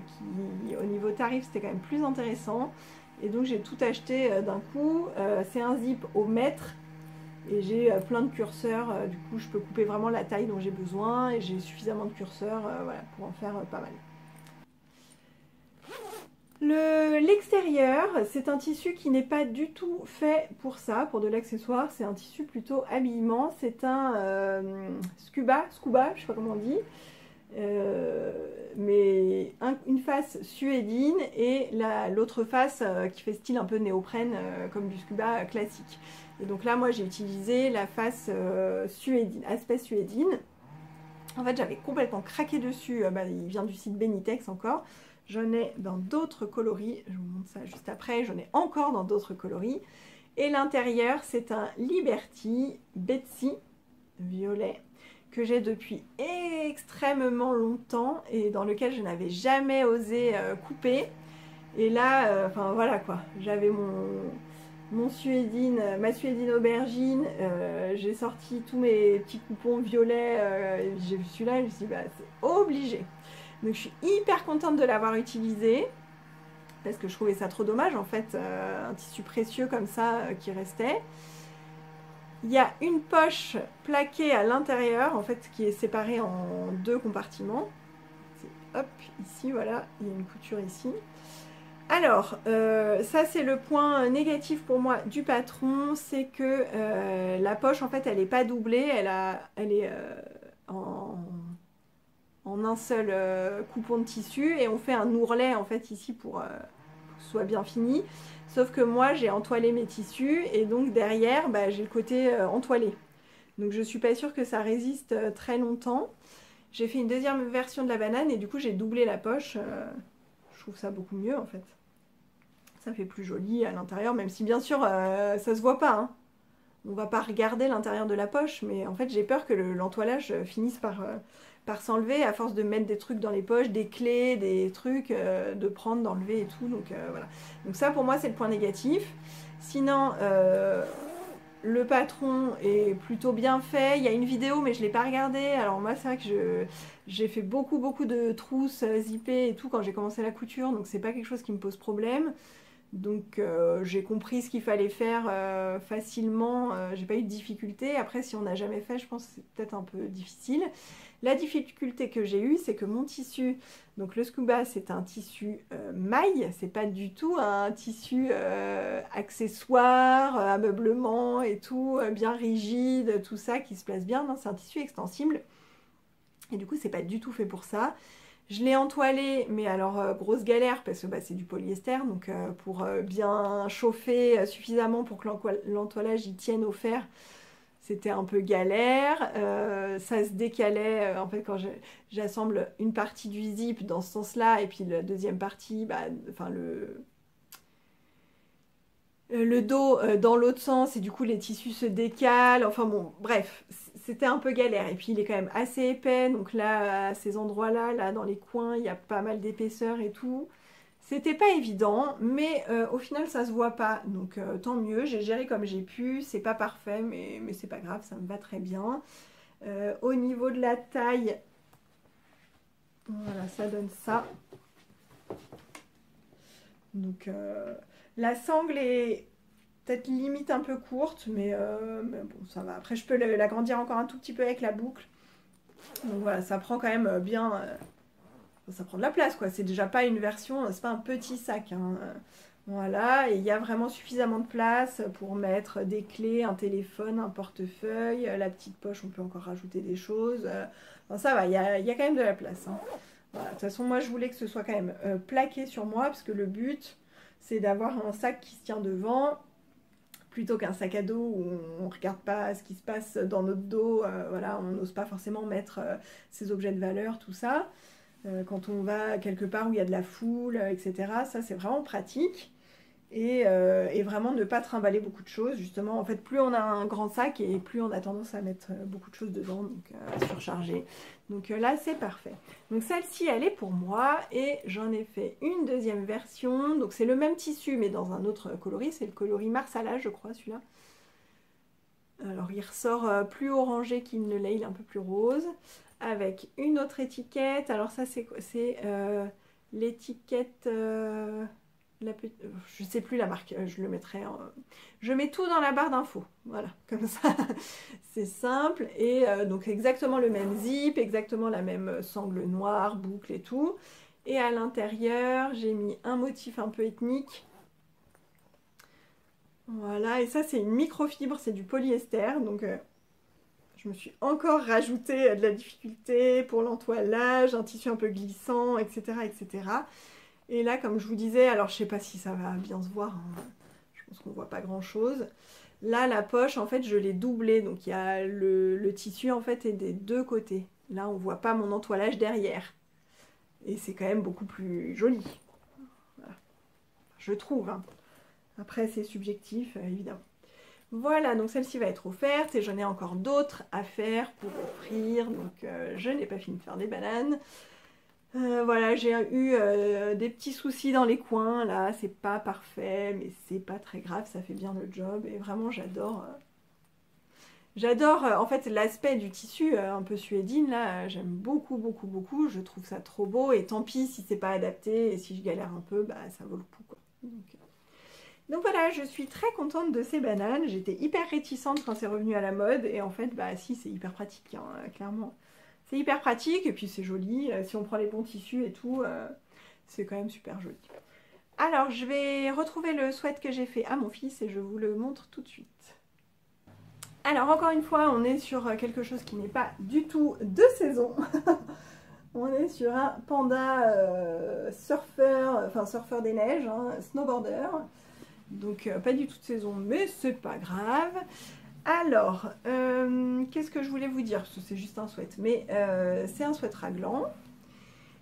qui, au niveau tarif, c'était quand même plus intéressant. Et donc j'ai tout acheté d'un coup. C'est un zip au mètre. Et j'ai plein de curseurs, du coup je peux couper vraiment la taille dont j'ai besoin et j'ai suffisamment de curseurs voilà, pour en faire pas mal. L'extérieur, c'est un tissu qui n'est pas du tout fait pour ça, pour de l'accessoire. C'est un tissu plutôt habillement. C'est un scuba, je sais pas comment on dit. Mais une face suédine et l'autre face qui fait style un peu néoprène comme du scuba classique. Et donc là moi j'ai utilisé la face suédine, aspect suédine. En fait j'avais complètement craqué dessus, il vient du site Benitex encore. J'en ai dans d'autres coloris, je vous montre ça juste après, j'en ai encore dans d'autres coloris. Et l'intérieur c'est un Liberty Betsy violet que j'ai depuis extrêmement longtemps et dans lequel je n'avais jamais osé couper. Et là, enfin voilà quoi, j'avais ma suédine aubergine, j'ai sorti tous mes petits coupons violets, j'ai vu celui-là et je me suis dit bah c'est obligé. Donc je suis hyper contente de l'avoir utilisé parce que je trouvais ça trop dommage en fait, un tissu précieux comme ça qui restait. Il y a une poche plaquée à l'intérieur, en fait, qui est séparée en deux compartiments. Hop, ici, voilà, il y a une couture ici. Alors, ça c'est le point négatif pour moi du patron, c'est que la poche, en fait, elle n'est pas doublée, elle est en un seul coupon de tissu, et on fait un ourlet, en fait, ici pour que ce soit bien fini. Sauf que moi, j'ai entoilé mes tissus et donc derrière, j'ai le côté entoilé. Donc je ne suis pas sûre que ça résiste très longtemps. J'ai fait une deuxième version de la banane et du coup, j'ai doublé la poche. Je trouve ça beaucoup mieux en fait. Ça fait plus joli à l'intérieur, même si bien sûr, ça se voit pas. Hein. On va pas regarder l'intérieur de la poche, mais en fait, j'ai peur que l'entoilage finisse par s'enlever à force de mettre des trucs dans les poches, des clés, des trucs, de prendre, d'enlever et tout. Donc voilà. Donc ça pour moi c'est le point négatif. Sinon, le patron est plutôt bien fait. Il y a une vidéo, mais je ne l'ai pas regardée. Alors moi, c'est vrai que j'ai fait beaucoup de trousses zippées et tout quand j'ai commencé la couture, donc c'est pas quelque chose qui me pose problème. Donc j'ai compris ce qu'il fallait faire facilement, j'ai pas eu de difficulté. Après, si on n'a jamais fait, je pense que c'est peut-être un peu difficile. La difficulté que j'ai eue, c'est que mon tissu, donc le scuba, c'est un tissu maille, c'est pas du tout un tissu accessoire, ameublement et tout, bien rigide, tout ça qui se place bien. Non, c'est un tissu extensible. Et du coup, c'est pas du tout fait pour ça. Je l'ai entoilé, mais alors grosse galère parce que bah, c'est du polyester, donc pour bien chauffer suffisamment pour que l'entoilage y tienne au fer, c'était un peu galère. Ça se décalait en fait quand j'assemble une partie du zip dans ce sens-là et puis la deuxième partie, bah, enfin le dos dans l'autre sens et du coup les tissus se décalent. Enfin bon, bref, c'était un peu galère. Et puis il est quand même assez épais, donc là, à ces endroits-là, là dans les coins, il y a pas mal d'épaisseur et tout. C'était pas évident, mais au final ça se voit pas, donc tant mieux, j'ai géré comme j'ai pu, c'est pas parfait, mais c'est pas grave, ça me va très bien. Au niveau de la taille, voilà, ça donne ça. Donc la sangle est peut-être limite un peu courte, mais bon, ça va. Après, je peux l'agrandir encore un tout petit peu avec la boucle. Donc voilà, ça prend quand même bien... ça prend de la place, quoi. C'est déjà pas une version, c'est pas un petit sac, hein. Voilà, et il y a vraiment suffisamment de place pour mettre des clés, un téléphone, un portefeuille, la petite poche, on peut encore rajouter des choses. Enfin, ça va, il y a quand même de la place, hein. Voilà, de toute façon, moi, je voulais que ce soit quand même plaqué sur moi, parce que le but, c'est d'avoir un sac qui se tient devant, plutôt qu'un sac à dos où on ne regarde pas ce qui se passe dans notre dos. Voilà, on n'ose pas forcément mettre ses objets de valeur, tout ça. Quand on va quelque part où il y a de la foule, etc. Ça, c'est vraiment pratique. Et vraiment ne pas trimballer beaucoup de choses. Justement, en fait, plus on a un grand sac et plus on a tendance à mettre beaucoup de choses dedans, donc à surcharger. Donc là, c'est parfait. Donc celle-ci, elle est pour moi et j'en ai fait une deuxième version. Donc c'est le même tissu, mais dans un autre coloris. C'est le coloris Marsala, je crois, celui-là. Alors, il ressort plus orangé qu'il ne l'est, il est un peu plus rose. Avec une autre étiquette. Alors ça, c'est l'étiquette... je sais plus la marque, je le mettrai je mets tout dans la barre d'infos, voilà, comme ça c'est simple. Et donc exactement le même zip, exactement la même sangle noire, boucle et tout. Et à l'intérieur j'ai mis un motif un peu ethnique, voilà. Et ça c'est une microfibre, c'est du polyester, donc je me suis encore rajouté de la difficulté pour l'entoilage, un tissu un peu glissant, etc., etc. Et là, comme je vous disais, alors je sais pas si ça va bien se voir, hein. Je pense qu'on voit pas grand chose. Là, la poche, en fait, je l'ai doublée, donc il y a le tissu, en fait, est des deux côtés. Là, on voit pas mon entoilage derrière. Et c'est quand même beaucoup plus joli. Voilà. Je trouve, hein. Après, c'est subjectif, évidemment. Voilà, donc celle-ci va être offerte et j'en ai encore d'autres à faire pour offrir. Donc, je n'ai pas fini de faire des bananes. Voilà, j'ai eu des petits soucis dans les coins, là, c'est pas parfait, mais c'est pas très grave, ça fait bien le job, et vraiment j'adore, en fait l'aspect du tissu un peu suédine, là, j'aime beaucoup, je trouve ça trop beau, et tant pis si c'est pas adapté, et si je galère un peu, bah ça vaut le coup, quoi. Donc voilà, je suis très contente de ces bananes, j'étais hyper réticente quand c'est revenu à la mode, et en fait, bah si, c'est hyper pratique, hein, clairement. C'est hyper pratique et puis c'est joli. Si on prend les bons tissus et tout, c'est quand même super joli. Alors, je vais retrouver le sweat que j'ai fait à mon fils et je vous le montre tout de suite. Alors, encore une fois, on est sur quelque chose qui n'est pas du tout de saison. On est sur un panda surfeur, enfin surfeur des neiges, hein, snowboarder. Donc, pas du tout de saison, mais c'est pas grave. Alors, qu'est-ce que je voulais vous dire? Parce que c'est juste un sweat, mais c'est un sweat raglan.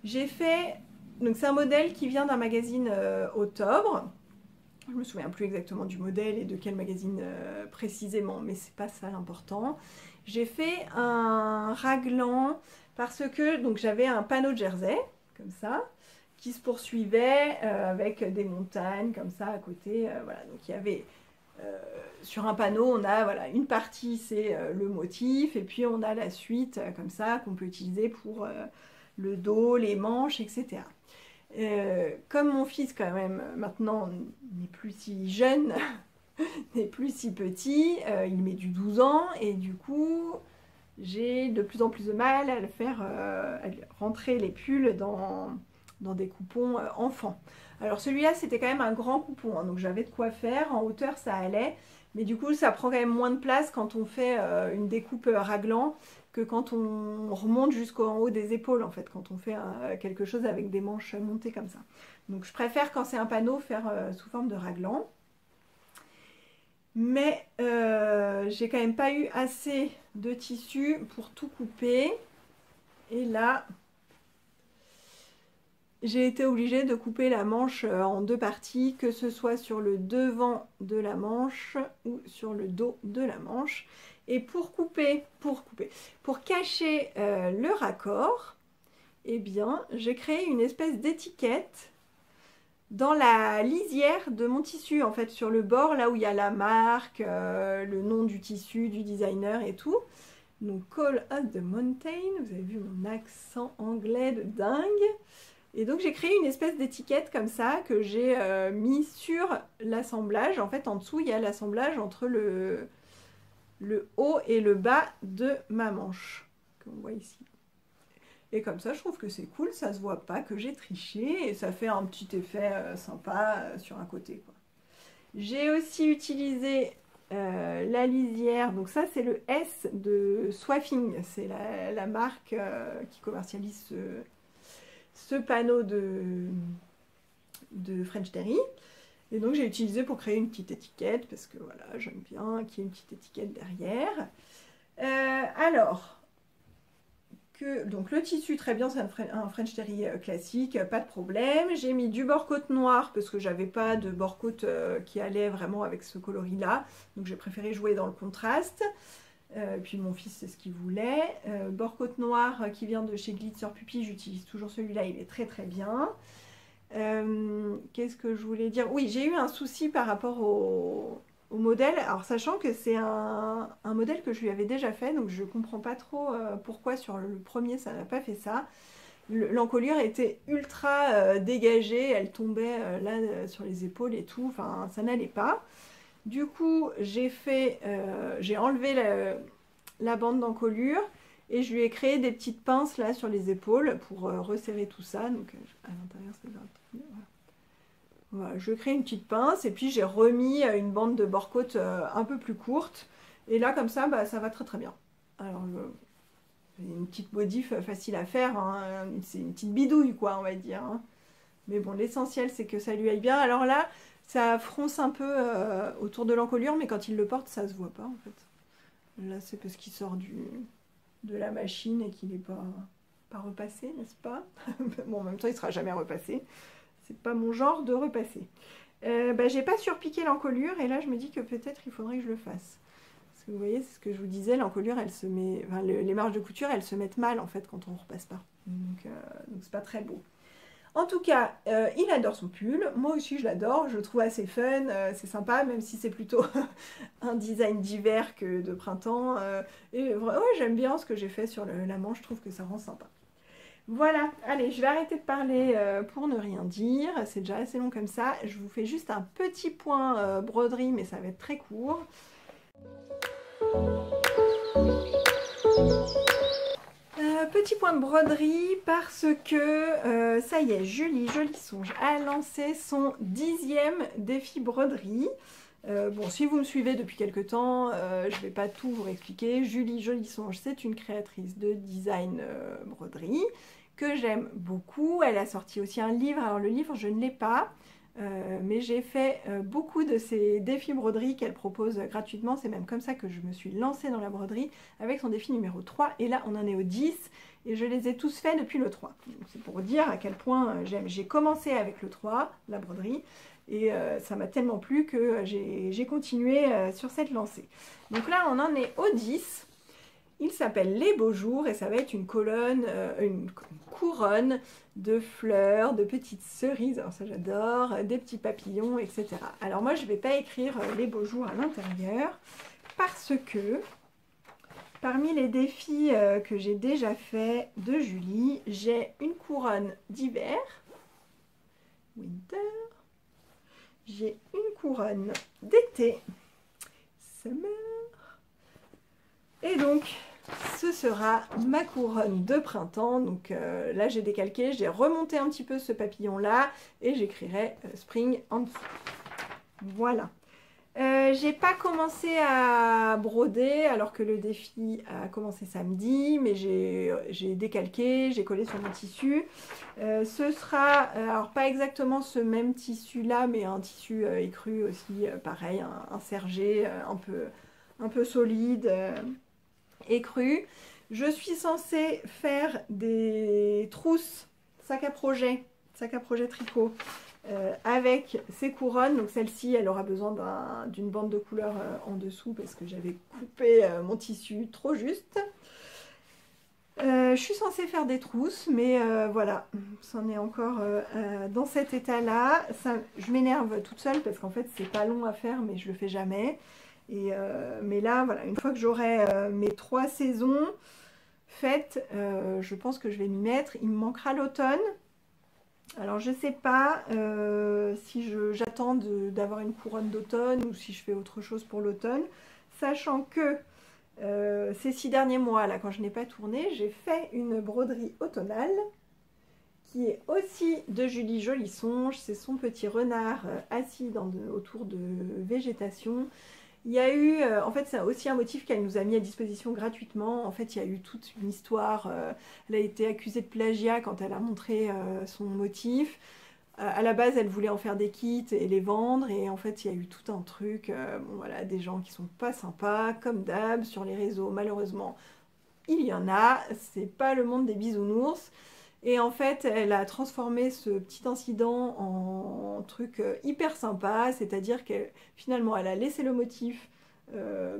J'ai fait, donc c'est un modèle qui vient d'un magazine Octobre. Je me souviens plus exactement du modèle et de quel magazine précisément, mais c'est pas ça l'important. J'ai fait un raglan parce que donc j'avais un panneau de jersey, comme ça, qui se poursuivait avec des montagnes comme ça à côté. Voilà, donc il y avait sur un panneau, on a voilà, une partie, c'est le motif, et puis on a la suite comme ça qu'on peut utiliser pour le dos, les manches, etc. Comme mon fils quand même maintenant n'est plus si jeune, n'est plus si petit, il met du 12 ans et du coup j'ai de plus en plus de mal à le faire à rentrer les pulls dans des coupons enfants. Alors celui-là c'était quand même un grand coupon, hein, donc j'avais de quoi faire, en hauteur ça allait, mais du coup ça prend quand même moins de place quand on fait une découpe raglan que quand on remonte jusqu'en haut des épaules en fait, quand on fait quelque chose avec des manches montées comme ça. Donc je préfère quand c'est un panneau faire sous forme de raglan. Mais j'ai quand même pas eu assez de tissu pour tout couper. Et là, j'ai été obligée de couper la manche en deux parties, que ce soit sur le devant de la manche ou sur le dos de la manche. Et pour cacher le raccord, eh bien, j'ai créé une espèce d'étiquette dans la lisière de mon tissu, en fait, sur le bord, là où il y a la marque, le nom du tissu, du designer et tout. Donc, Call of the Mountain, vous avez vu mon accent anglais de dingue. Et donc, j'ai créé une espèce d'étiquette comme ça que j'ai mis sur l'assemblage. En fait, en dessous, il y a l'assemblage entre le haut et le bas de ma manche, comme on voit ici. Et comme ça, je trouve que c'est cool, ça se voit pas que j'ai triché et ça fait un petit effet sympa sur un côté, quoi. J'ai aussi utilisé la lisière, donc ça c'est le S de Swaffing, c'est la marque qui commercialise ce panneau de French Terry. Et donc j'ai utilisé pour créer une petite étiquette, parce que voilà, j'aime bien qu'il y ait une petite étiquette derrière. Donc le tissu, très bien, c'est un French Terry classique, pas de problème. J'ai mis du bord-côte noir parce que j'avais pas de bord-côte qui allait vraiment avec ce coloris-là. Donc j'ai préféré jouer dans le contraste. Puis mon fils, c'est ce qu'il voulait. Bord-côte noir qui vient de chez Glitzer Puppy, j'utilise toujours celui-là, il est très très bien. Qu'est-ce que je voulais dire? Oui, j'ai eu un souci par rapport au modèle, alors sachant que c'est un modèle que je lui avais déjà fait, donc je comprends pas trop pourquoi sur le premier ça n'a pas fait ça. L'encolure était ultra dégagée, elle tombait là sur les épaules et tout, enfin ça n'allait pas. Du coup j'ai enlevé la bande d'encolure et je lui ai créé des petites pinces là sur les épaules pour resserrer tout ça, donc à l'intérieur c'est voilà, je crée une petite pince et puis j'ai remis une bande de bord-côte un peu plus courte. Et là, comme ça, bah, ça va très très bien. Alors, c'est une petite modif facile à faire, hein. C'est une petite bidouille, quoi, on va dire, hein. Mais bon, l'essentiel, c'est que ça lui aille bien. Alors là, ça fronce un peu autour de l'encolure, mais quand il le porte, ça se voit pas, en fait. Là, c'est parce qu'il sort de la machine et qu'il n'est pas repassé, n'est-ce pas? Bon, en même temps, il sera jamais repassé. C'est pas mon genre de repasser. J'ai pas surpiqué l'encolure et là je me dis que peut-être il faudrait que je le fasse. Parce que vous voyez, c'est ce que je vous disais, l'encolure elle se met. Enfin, les marges de couture elles se mettent mal en fait quand on repasse pas. Donc c'est pas très beau. En tout cas, il adore son pull. Moi aussi je l'adore, je le trouve assez fun, c'est sympa, même si c'est plutôt un design d'hiver que de printemps. Et ouais, j'aime bien ce que j'ai fait sur la manche, je trouve que ça rend sympa. Voilà, allez, je vais arrêter de parler pour ne rien dire, c'est déjà assez long comme ça. Je vous fais juste un petit point broderie, mais ça va être très court. Petit point de broderie parce que ça y est, Julie Jolisonge a lancé son 10e défi broderie. Bon, si vous me suivez depuis quelques temps, je ne vais pas tout vous expliquer. Julie Jolisonge, c'est une créatrice de design broderie que j'aime beaucoup. Elle a sorti aussi un livre. Alors le livre, je ne l'ai pas, mais j'ai fait beaucoup de ces défis broderie qu'elle propose gratuitement. C'est même comme ça que je me suis lancée dans la broderie avec son défi numéro 3. Et là, on en est au 10 et je les ai tous faits depuis le 3. C'est pour dire à quel point j'aime. J'ai commencé avec le 3, la broderie. Et ça m'a tellement plu que j'ai continué sur cette lancée. Donc là, on en est au 10. Il s'appelle Les Beaux Jours et ça va être une couronne de fleurs, de petites cerises, alors ça j'adore, des petits papillons, etc. Alors moi je ne vais pas écrire Les Beaux Jours à l'intérieur parce que parmi les défis que j'ai déjà fait de Julie, j'ai une couronne d'hiver, winter, j'ai une couronne d'été, summer, et donc ce sera ma couronne de printemps. Donc là j'ai décalqué, j'ai remonté un petit peu ce papillon là et j'écrirai spring en dessous. Voilà. J'ai pas commencé à broder alors que le défi a commencé samedi, mais j'ai décalqué, j'ai collé sur mon tissu. Ce sera, alors pas exactement ce même tissu là, mais un tissu écru aussi, pareil, un sergé un peu solide, écru. Je suis censée faire des trousses sac à projet tricot. Avec ces couronnes, donc celle-ci elle aura besoin d'une bande de couleur en dessous parce que j'avais coupé mon tissu trop juste. Je suis censée faire des trousses, mais voilà, c'en est encore dans cet état-là. Je m'énerve toute seule parce qu'en fait c'est pas long à faire, mais je le fais jamais. Mais là, voilà, une fois que j'aurai mes 3 saisons faites, je pense que je vais m'y mettre. Il me manquera l'automne. Alors je sais pas si j'attends d'avoir une couronne d'automne ou si je fais autre chose pour l'automne, sachant que ces 6 derniers mois là, quand je n'ai pas tourné, j'ai fait une broderie automnale qui est aussi de Julie Jolissonge. C'est son petit renard assis autour de végétation. Il y a eu, en fait c'est aussi un motif qu'elle nous a mis à disposition gratuitement. En fait il y a eu toute une histoire, elle a été accusée de plagiat quand elle a montré son motif. À la base elle voulait en faire des kits et les vendre, et en fait il y a eu tout un truc, bon voilà, des gens qui sont pas sympas, comme d'hab, sur les réseaux malheureusement. Il y en a, c'est pas le monde des bisounours. Et en fait, elle a transformé ce petit incident en truc hyper sympa, c'est-à-dire qu'elle finalement elle a laissé le motif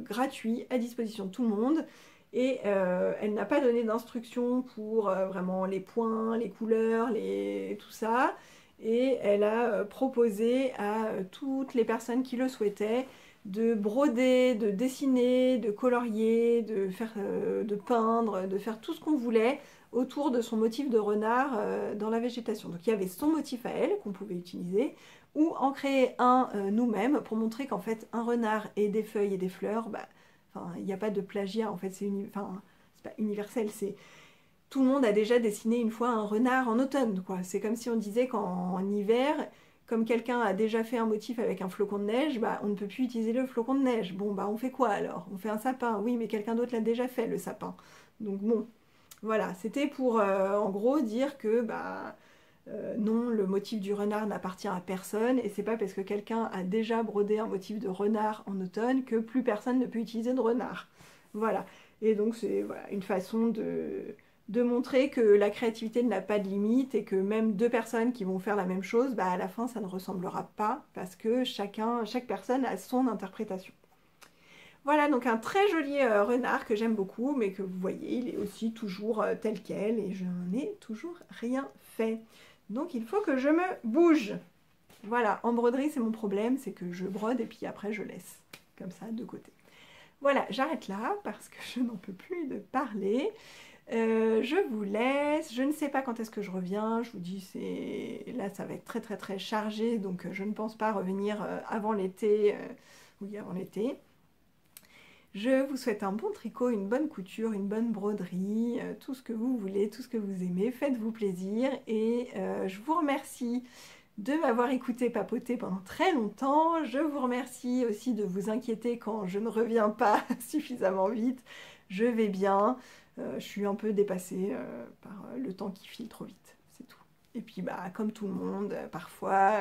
gratuit à disposition de tout le monde, et elle n'a pas donné d'instructions pour vraiment les points, les couleurs, tout ça, et elle a proposé à toutes les personnes qui le souhaitaient de broder, de dessiner, de colorier, de peindre, de faire tout ce qu'on voulait autour de son motif de renard dans la végétation. Donc il y avait son motif à elle qu'on pouvait utiliser, ou en créer un nous-mêmes pour montrer qu'en fait un renard et des feuilles et des fleurs, bah, il n'y a pas de plagiat, en fait c'est pas universel, c'est tout le monde a déjà dessiné une fois un renard en automne, quoi. C'est comme si on disait qu'en hiver, comme quelqu'un a déjà fait un motif avec un flocon de neige, bah, on ne peut plus utiliser le flocon de neige. Bon, bah on fait quoi alors? On fait un sapin, oui, mais quelqu'un d'autre l'a déjà fait, le sapin. Donc bon, voilà, c'était pour en gros dire que bah, non, le motif du renard n'appartient à personne, et c'est pas parce que quelqu'un a déjà brodé un motif de renard en automne que plus personne ne peut utiliser de renard. Voilà, et donc c'est voilà, une façon de montrer que la créativité n'a pas de limite, et que même 2 personnes qui vont faire la même chose, bah, à la fin ça ne ressemblera pas, parce que chaque personne a son interprétation. Voilà, donc un très joli renard que j'aime beaucoup, mais que vous voyez, il est aussi toujours tel quel, et je n'en ai toujours rien fait. Donc il faut que je me bouge. Voilà, en broderie c'est mon problème, c'est que je brode et puis après je laisse, comme ça, de côté. Voilà, j'arrête là parce que je n'en peux plus de parler. Je vous laisse, je ne sais pas quand est-ce que je reviens, je vous dis, là ça va être très très très chargé, donc je ne pense pas revenir avant l'été, oui avant l'été. Je vous souhaite un bon tricot, une bonne couture, une bonne broderie, tout ce que vous voulez, tout ce que vous aimez, faites-vous plaisir, et je vous remercie de m'avoir écouté papoter pendant très longtemps. Je vous remercie aussi de vous inquiéter quand je ne reviens pas suffisamment vite. Je vais bien, je suis un peu dépassée par le temps qui file trop vite, c'est tout. Et puis bah comme tout le monde, parfois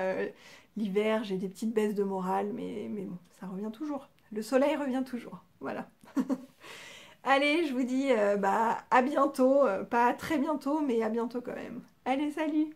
l'hiver j'ai des petites baisses de morale, mais bon, ça revient toujours. Le soleil revient toujours, voilà. Allez, je vous dis bah, à bientôt, pas très bientôt, mais à bientôt quand même. Allez, salut!